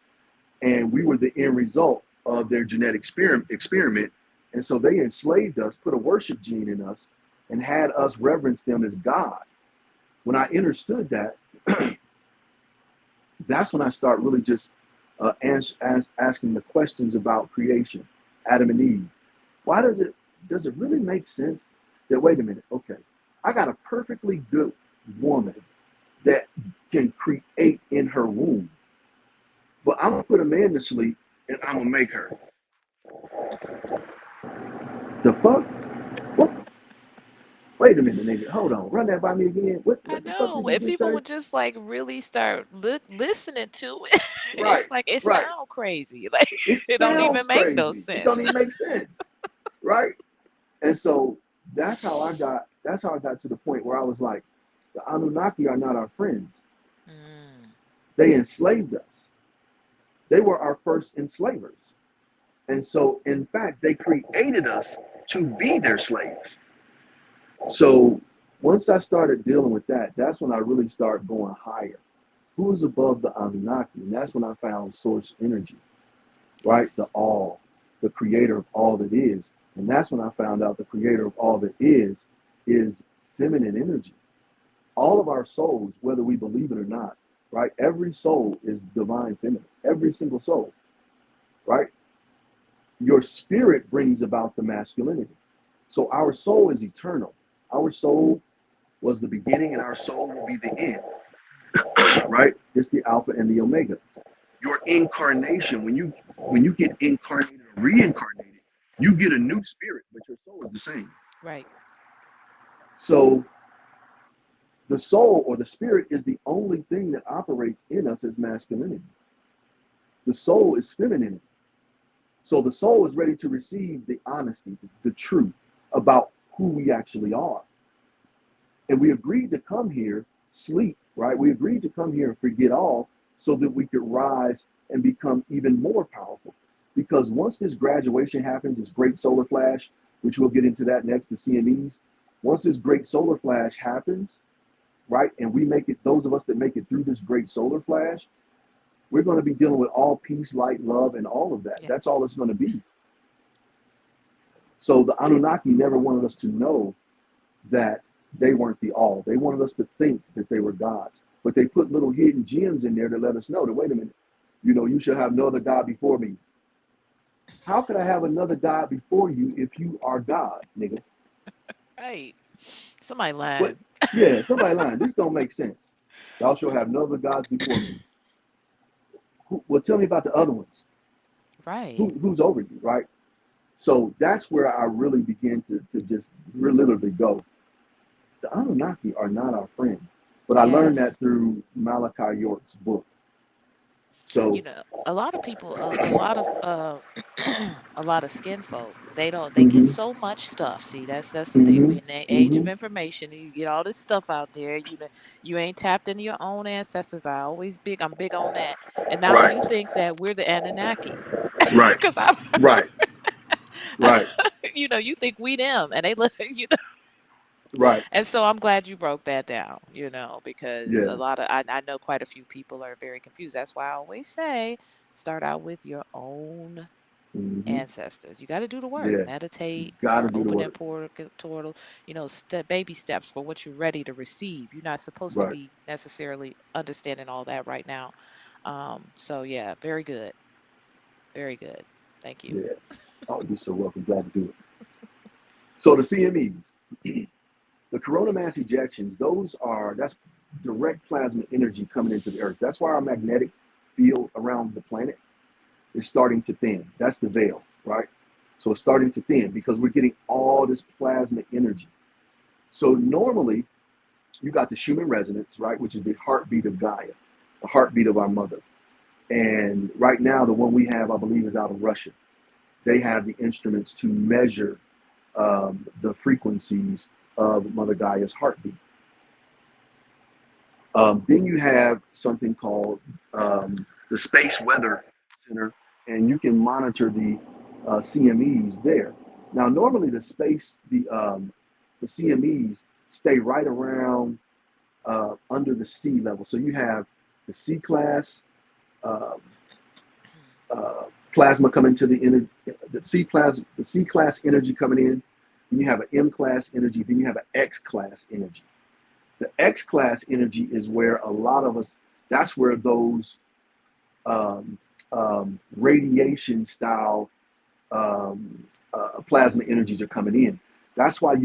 [SPEAKER 2] And we were the end result of their genetic experiment. And so they enslaved us, put a worship gene in us, and had us reverence them as God. When I understood that, that's when I start really just asking the questions about creation, Adam and Eve. Why does it really make sense that, wait a minute, okay, I got a perfectly good woman that can create in her womb, but I'm gonna put a man to sleep and I'm gonna make her. The fuck? What? Wait a minute, nigga. Hold on. Run that by me again. What
[SPEAKER 3] I
[SPEAKER 2] what the fuck did
[SPEAKER 3] know.
[SPEAKER 2] you
[SPEAKER 3] If
[SPEAKER 2] just
[SPEAKER 3] people
[SPEAKER 2] say?
[SPEAKER 3] would just like really start listening to it,
[SPEAKER 2] Right,
[SPEAKER 3] it's like it
[SPEAKER 2] right.
[SPEAKER 3] sound crazy. Like
[SPEAKER 2] It
[SPEAKER 3] it don't
[SPEAKER 2] sounds
[SPEAKER 3] even make no
[SPEAKER 2] crazy. It don't
[SPEAKER 3] sense.
[SPEAKER 2] even make sense. Right? And so that's how I got to the point where I was like, the Anunnaki are not our friends.
[SPEAKER 3] Mm,
[SPEAKER 2] They enslaved us. They were our first enslavers. And so in fact they created us to be their slaves. So once I started dealing with that, that's when I really started going higher. Who is above the Anunnaki? And that's when I found source energy, right? The
[SPEAKER 3] yes.
[SPEAKER 2] all, the creator of all that is. And that's when I found out the creator of all that is feminine energy. All of our souls, whether we believe it or not, right? Every soul is divine feminine. Every single soul, right? Your spirit brings about the masculinity. So our soul is eternal. Our soul was the beginning and our soul will be the end, right? It's the alpha and the omega. Your incarnation, when you get incarnated or reincarnated, you get a new spirit, but your soul is the same.
[SPEAKER 3] Right.
[SPEAKER 2] So the soul or the spirit is the only thing that operates in us as masculinity. The soul is femininity. So the soul is ready to receive the honesty, the truth about who we actually are. And we agreed to come here, sleep, right? We agreed to come here and forget all so that we could rise and become even more powerful. Because once this graduation happens, this great solar flash, which we'll get into that next, the CMEs, once this great solar flash happens, right, and we make it, those of us that make it through this great solar flash, we're going to be dealing with all peace, light, love, and all of that. That's all
[SPEAKER 3] Yes.
[SPEAKER 2] it's going to be. So the Anunnaki never wanted us to know that they weren't the all. They wanted us to think that they were gods. But they put little hidden gems in there to let us know that, wait a minute, you shall have no other God before me. How could I have another God before you if you are God, nigga?
[SPEAKER 3] Right. Somebody
[SPEAKER 2] What?
[SPEAKER 3] lying.
[SPEAKER 2] Yeah, somebody lying. This don't make sense. Thou shalt have no other gods before me. Well, tell me about the other ones.
[SPEAKER 3] Right.
[SPEAKER 2] Who's over you, right? So that's where I really begin to just literally go. The Anunnaki are not our friend. But I learned
[SPEAKER 3] Yes.
[SPEAKER 2] that through Malachi York's book. So,
[SPEAKER 3] A lot of people, a lot of a lot of skin folk, they get
[SPEAKER 2] mm-hmm,
[SPEAKER 3] so much stuff. See, that's the thing.
[SPEAKER 2] mm-hmm,
[SPEAKER 3] We in the age
[SPEAKER 2] mm-hmm.
[SPEAKER 3] of information, and you get all this stuff out there. You ain't tapped into your own ancestors. I'm big on that. And now
[SPEAKER 2] Right,
[SPEAKER 3] you think that we're the Anunnaki,
[SPEAKER 2] right,
[SPEAKER 3] because I've
[SPEAKER 2] right, right,
[SPEAKER 3] you think we them, and they look,
[SPEAKER 2] right.
[SPEAKER 3] and so I'm glad you broke that down, because
[SPEAKER 2] Yeah.
[SPEAKER 3] a lot of I know quite a few people are very confused. That's why I always say start out with your own
[SPEAKER 2] Mm-hmm.
[SPEAKER 3] ancestors. You got to do the work,
[SPEAKER 2] Yeah. You
[SPEAKER 3] meditate,
[SPEAKER 2] got to
[SPEAKER 3] start
[SPEAKER 2] do the
[SPEAKER 3] opening
[SPEAKER 2] work.
[SPEAKER 3] portal, baby steps for what you're ready to receive. You're not supposed to
[SPEAKER 2] Right.
[SPEAKER 3] be necessarily understanding all that right now. So yeah, very good, very good. Thank you.
[SPEAKER 2] Yeah. Oh, you're so welcome. Glad to do it. So the CMEs, the corona mass ejections, that's direct plasma energy coming into the earth. That's why our magnetic field around the planet is starting to thin. That's the veil, right? So it's starting to thin because we're getting all this plasma energy. So normally you got the Schumann resonance, right, which is the heartbeat of Gaia, the heartbeat of our mother. And right now, the one we have, I believe, is out of Russia. They have the instruments to measure the frequencies of Mother Gaia's heartbeat. Then you have something called the Space Weather Center, and you can monitor the CMEs there. Now, normally the CMEs stay right around under the sea level. So you have the C class uh, uh, plasma coming to the C class energy coming in. Then you have an M class energy. Then you have an X class energy. The X class energy is where a lot of us. That's where those um, radiation style plasma energies are coming in. That's why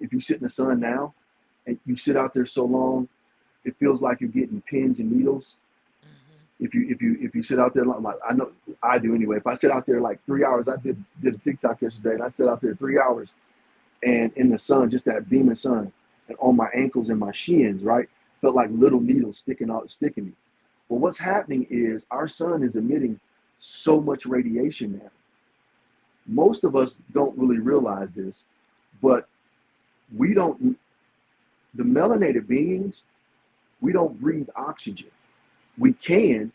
[SPEAKER 2] if you sit in the sun now and you sit out there so long, it feels like you're getting pins and needles.
[SPEAKER 3] Hmm.
[SPEAKER 2] If you sit out there like I know I do anyway. If I sit out there like 3 hours, I did a TikTok yesterday, and I sat out there 3 hours and in the sun, just that beaming sun, and on my ankles and my shins, right, felt like little needles sticking me. Well, what's happening is our sun is emitting so much radiation now. Most of us don't really realize this, but we don't. The melanated beings, we don't breathe oxygen. We can,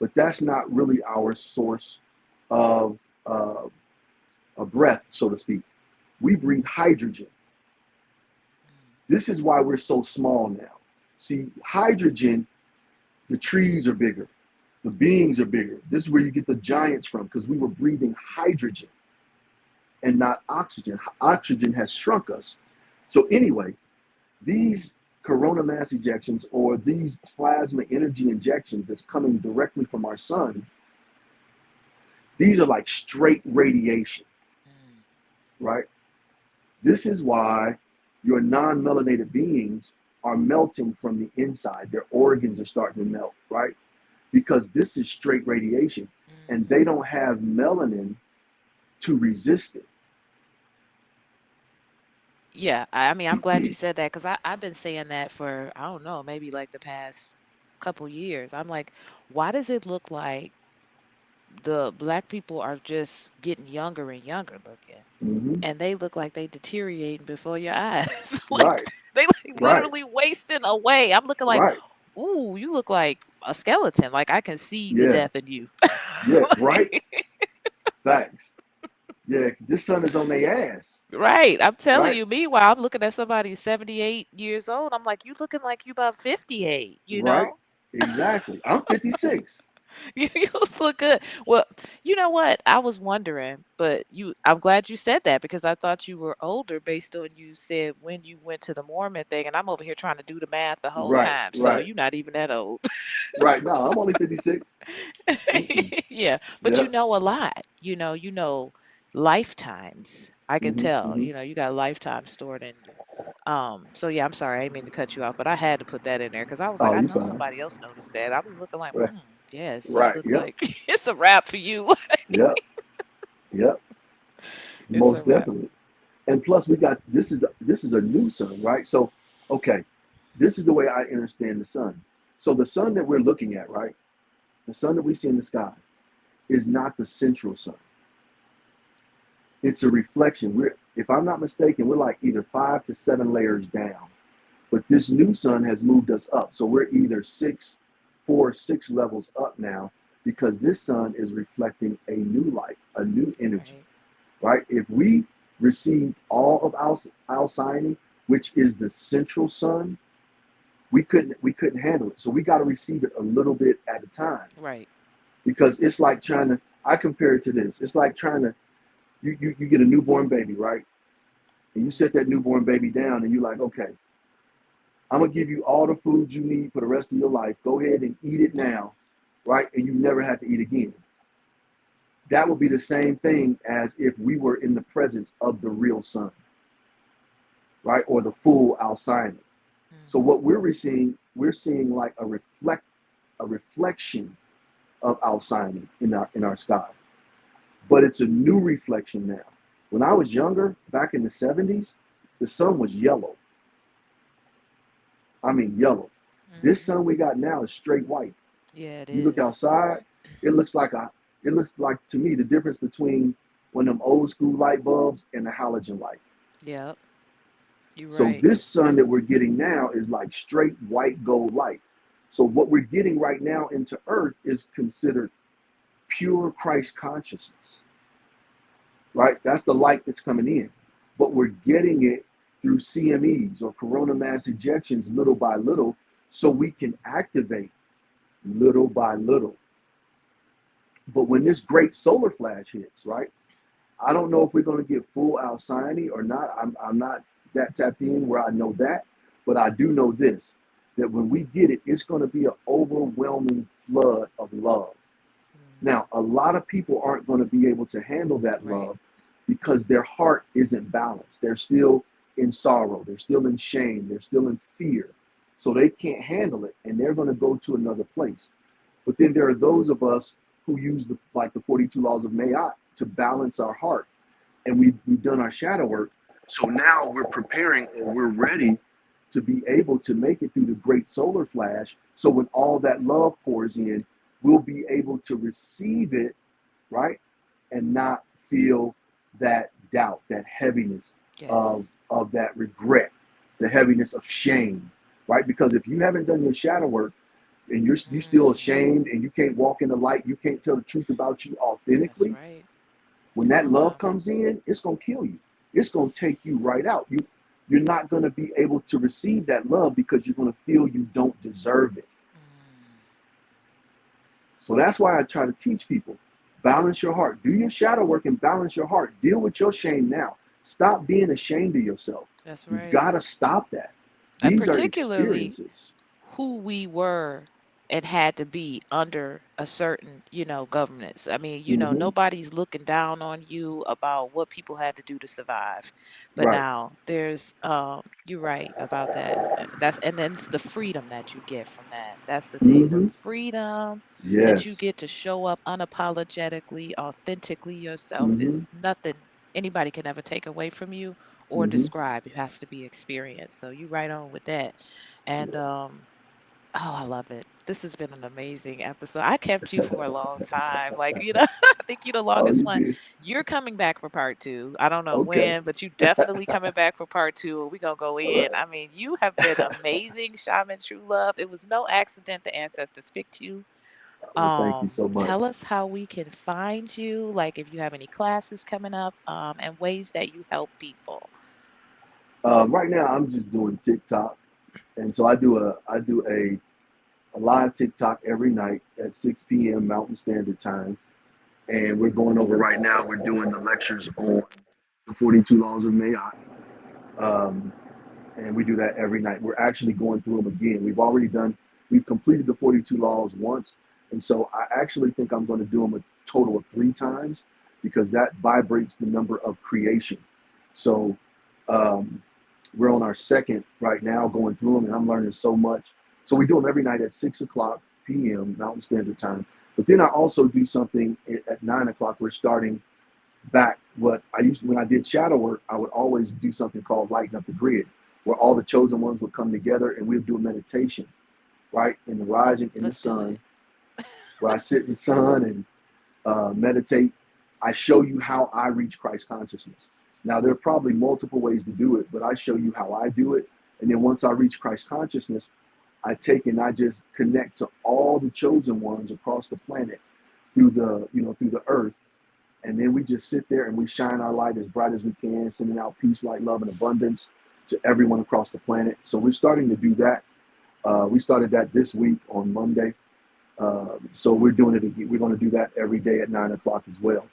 [SPEAKER 2] but that's not really our source of a breath, so to speak. We breathe hydrogen. This is why we're so small now. See, hydrogen, the trees are bigger, the beings are bigger. This is where you get the giants from because we were breathing hydrogen and not oxygen. Oxygen has shrunk us. So, anyway, these corona mass ejections or these plasma energy injections that's coming directly from our sun, these are like straight radiation, right? This is why your non-melanated beings are melting from the inside. Their organs are starting to melt, right? Because this is straight radiation and they don't have melanin to resist it.
[SPEAKER 3] Yeah, I mean, I'm glad you said that because I've been saying that for, I don't know, maybe like the past couple years. I'm like, why does it look like the black people are just getting younger and younger looking?
[SPEAKER 2] Mm-hmm.
[SPEAKER 3] And they look like they deteriorating before your eyes. Like
[SPEAKER 2] Right,
[SPEAKER 3] they like
[SPEAKER 2] right,
[SPEAKER 3] literally wasting away. I'm looking like,
[SPEAKER 2] right.
[SPEAKER 3] ooh, you look like a skeleton. Like I can see the
[SPEAKER 2] Yeah,
[SPEAKER 3] death in you.
[SPEAKER 2] yeah, right.
[SPEAKER 3] Like,
[SPEAKER 2] Facts. Yeah, this sun is on their ass,
[SPEAKER 3] Right. I'm telling
[SPEAKER 2] right?
[SPEAKER 3] you, meanwhile, I'm looking at somebody 78 years old. I'm like, you looking like you about 58, you
[SPEAKER 2] Right.
[SPEAKER 3] know?
[SPEAKER 2] Exactly. I'm 56.
[SPEAKER 3] You look good. Well, you know what? I was wondering, but I'm glad you said that because I thought you were older based on you said when you went to the Mormon thing, and I'm over here trying to do the math the whole
[SPEAKER 2] Right.
[SPEAKER 3] time. So
[SPEAKER 2] Right.
[SPEAKER 3] you're not even that old.
[SPEAKER 2] Right. No, I'm only 56. Mm-mm.
[SPEAKER 3] Yeah, but you
[SPEAKER 2] Yeah.
[SPEAKER 3] know a lot. You know lifetimes. I can
[SPEAKER 2] Hmm.
[SPEAKER 3] tell.
[SPEAKER 2] Hmm.
[SPEAKER 3] You got lifetime stored in you. So yeah, I'm sorry, I didn't mean to cut you off, but I had to put that in there because I was like,
[SPEAKER 2] Oh,
[SPEAKER 3] I
[SPEAKER 2] you
[SPEAKER 3] know
[SPEAKER 2] fine.
[SPEAKER 3] somebody else noticed that. I was looking like,
[SPEAKER 2] Right.
[SPEAKER 3] yes, you
[SPEAKER 2] Right.
[SPEAKER 3] look
[SPEAKER 2] Yep.
[SPEAKER 3] like it's a wrap for you.
[SPEAKER 2] Yep. Yep.
[SPEAKER 3] It's a
[SPEAKER 2] Most
[SPEAKER 3] wrap.
[SPEAKER 2] definitely. And plus, we got this is a new sun, right? So, okay, this is the way I understand the sun. So the sun that we're looking at, right? The sun that we see in the sky is not the central sun. It's a reflection. If I'm not mistaken, we're like either 5 to 7 layers down. But this new sun has moved us up. So we're either 6 levels up now because this sun is reflecting a new light, a new energy,
[SPEAKER 3] Right.
[SPEAKER 2] right? If we received all of Alcyone, which is the central sun, we couldn't handle it. So we got to receive it a little bit at a time
[SPEAKER 3] Right.
[SPEAKER 2] because it's like trying to. I compare it to this. It's like trying to. You get a newborn baby, right? And you set that newborn baby down, and you're like, okay, I'm gonna give you all the food you need for the rest of your life. Go ahead and eat it now, right? And you never have to eat again. That would be the same thing as if we were in the presence of the real sun, right? Or the full Alcyone. So
[SPEAKER 3] Hmm.
[SPEAKER 2] what we're seeing like a reflection of Alcyone in our sky. But it's a new reflection now. When I was younger, back in the 70s, the sun was yellow. I mean yellow. This
[SPEAKER 3] Hmm.
[SPEAKER 2] sun we got now is straight white.
[SPEAKER 3] Yeah, it
[SPEAKER 2] You look
[SPEAKER 3] is.
[SPEAKER 2] outside, it looks like a it looks like to me the difference between one of them old school light bulbs and the halogen light.
[SPEAKER 3] Yep. You're
[SPEAKER 2] So
[SPEAKER 3] right.
[SPEAKER 2] this sun that we're getting now is like straight white gold light. So what we're getting right now into Earth is considered pure Christ consciousness, right? That's the light that's coming in. But we're getting it through CMEs or corona mass ejections little by little so we can activate little by little. But when this great solar flash hits, right? I don't know if we're going to get full Alcyone or not. I'm not that tapped in where I know that, but I do know this that when we get it, it's going to be an overwhelming flood of love.
[SPEAKER 3] Hmm.
[SPEAKER 2] Now, a lot of people aren't going to be able to handle that
[SPEAKER 3] Right.
[SPEAKER 2] love because their heart isn't balanced. They're still in sorrow, they're still in shame, they're still in fear. So they can't handle it and they're going to go to another place. But then there are those of us who use the 42 laws of Mayat to balance our heart. And we've done our shadow work. So now we're preparing or we're ready to be able to make it through the great solar flash. So when all that love pours in, we'll be able to receive it, right? And not feel that doubt, that heaviness
[SPEAKER 3] Yes.
[SPEAKER 2] of that regret, the heaviness of shame, right? Because if you haven't done your shadow work, and you still
[SPEAKER 3] Hmm.
[SPEAKER 2] ashamed and you can't walk in the light, you can't tell the truth about you
[SPEAKER 3] That's
[SPEAKER 2] authentically,
[SPEAKER 3] right.
[SPEAKER 2] when
[SPEAKER 3] Come
[SPEAKER 2] that
[SPEAKER 3] on
[SPEAKER 2] love
[SPEAKER 3] now.
[SPEAKER 2] comes in, it's gonna kill you. It's gonna take you right out. You're not gonna be able to receive that love because you're gonna feel you don't deserve it.
[SPEAKER 3] Mm.
[SPEAKER 2] So that's why I try to teach people. Balance your heart. Do your shadow work and balance your heart. Deal with your shame now. Stop being ashamed of yourself.
[SPEAKER 3] That's
[SPEAKER 2] You
[SPEAKER 3] right.
[SPEAKER 2] gotta stop that.
[SPEAKER 3] And
[SPEAKER 2] These are
[SPEAKER 3] particularly
[SPEAKER 2] experiences.
[SPEAKER 3] who we were and had to be under a certain, governance. I mean,
[SPEAKER 2] Hmm.
[SPEAKER 3] nobody's looking down on you about what people had to do to survive. But
[SPEAKER 2] Right.
[SPEAKER 3] now there's you're right about that. That's and then it's the freedom that you get from that. That's the thing. The
[SPEAKER 2] Hmm.
[SPEAKER 3] freedom that
[SPEAKER 2] Yes.
[SPEAKER 3] you get to show up unapologetically, authentically yourself
[SPEAKER 2] Hmm.
[SPEAKER 3] is nothing anybody can ever take away from you or
[SPEAKER 2] Hmm.
[SPEAKER 3] describe. It has to be experienced. So you right on with that. And
[SPEAKER 2] Yeah.
[SPEAKER 3] oh, I love it. This has been an amazing episode. I kept you for a long time. Like, I think you're the
[SPEAKER 2] Oh,
[SPEAKER 3] longest
[SPEAKER 2] you
[SPEAKER 3] one.
[SPEAKER 2] did.
[SPEAKER 3] You're coming back for part two. I don't know
[SPEAKER 2] Okay.
[SPEAKER 3] when, but you definitely coming back for part two. We're gonna go
[SPEAKER 2] All
[SPEAKER 3] in.
[SPEAKER 2] right.
[SPEAKER 3] I mean, you have been amazing, Shaman True Love. It was no accident the ancestors picked you.
[SPEAKER 2] Well, thank you so much.
[SPEAKER 3] Tell us how we can find you, like if you have any classes coming up, and ways that you help people.
[SPEAKER 2] Right now, I'm just doing TikTok, and so I do a live TikTok every night at 6 p.m. Mountain Standard Time, and we're going over right now. We're doing the lectures on the 42 laws of Mayat. Um, and we do that every night. We're actually going through them again. We've completed the 42 laws once, and so I actually think I'm going to do them a total of 3 times because that vibrates the number of creation. So um, we're on our second right now going through them, and I'm learning so much. So we do them every night at 6 o'clock p.m. Mountain Standard Time. But then I also do something at 9 o'clock. We're starting back what I used to, when I did shadow work, I would always do something called lighten up the grid, where all the chosen ones would come together and we'd do a meditation, right? In the rising in the
[SPEAKER 3] Let's do
[SPEAKER 2] sun,
[SPEAKER 3] it.
[SPEAKER 2] where I sit in the sun and meditate. I show you how I reach Christ consciousness. Now there are probably multiple ways to do it, but I show you how I do it. And then once I reach Christ consciousness, I take and I just connect to all the chosen ones across the planet through the earth, and then we just sit there and we shine our light as bright as we can, sending out peace, light, love, and abundance to everyone across the planet. So we're starting to do that. We started that this week on Monday. So we're doing it again. We're going to do that every day at 9 o'clock as well.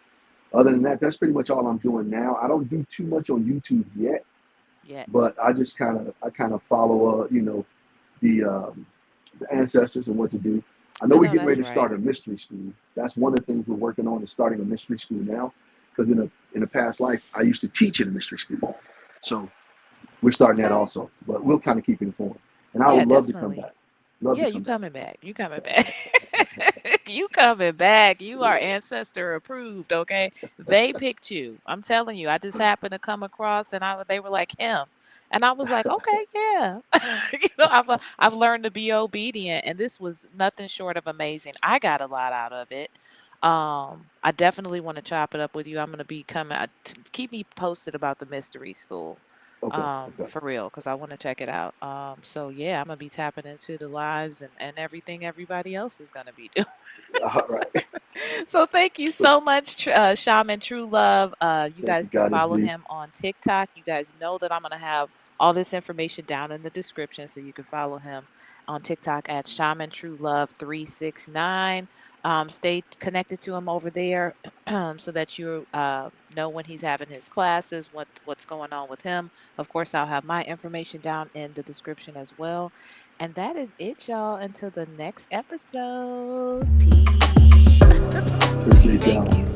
[SPEAKER 2] Other than that, that's pretty much all I'm doing now. I don't do too much on YouTube yet,
[SPEAKER 3] Yet.
[SPEAKER 2] but I kind of follow, the ancestors and what to do. I know
[SPEAKER 3] I
[SPEAKER 2] we're
[SPEAKER 3] know
[SPEAKER 2] getting
[SPEAKER 3] that's
[SPEAKER 2] ready to start
[SPEAKER 3] right.
[SPEAKER 2] a mystery school. That's one of the things we're working on is starting a mystery school now. Because in a past life, I used to teach in a mystery school. So we're starting that
[SPEAKER 3] Okay.
[SPEAKER 2] also. But we'll kind of keep it informed. And I
[SPEAKER 3] Yeah,
[SPEAKER 2] would love to come
[SPEAKER 3] definitely.
[SPEAKER 2] back. Love to
[SPEAKER 3] Yeah, you
[SPEAKER 2] come back.
[SPEAKER 3] coming back. You coming back. You coming back. You are ancestor approved, okay? They picked you. I'm telling you. I just happened to come across and they were like him. And I was like, okay, yeah. I've learned to be obedient and this was nothing short of amazing. I got a lot out of it. I definitely want to chop it up with you. I'm going to be coming keep me posted about the mystery school.
[SPEAKER 2] Okay. Okay.
[SPEAKER 3] For real, because I want to check it out. So yeah, I'm gonna be tapping into the lives and everything everybody else is gonna be doing.
[SPEAKER 2] All right.
[SPEAKER 3] So thank you so much, Shaman True Love. You
[SPEAKER 2] Thank you,
[SPEAKER 3] guys can
[SPEAKER 2] God is
[SPEAKER 3] follow
[SPEAKER 2] Z.
[SPEAKER 3] him on TikTok. You guys know that I'm gonna have all this information down in the description, so you can follow him on TikTok at Shaman True Love 369. Stay connected to him over there, so that you know when he's having his classes, what's going on with him. Of course, I'll have my information down in the description as well. And that is it, y'all. Until the next episode. Peace.
[SPEAKER 2] Appreciate
[SPEAKER 3] Thank
[SPEAKER 2] y'all.
[SPEAKER 3] you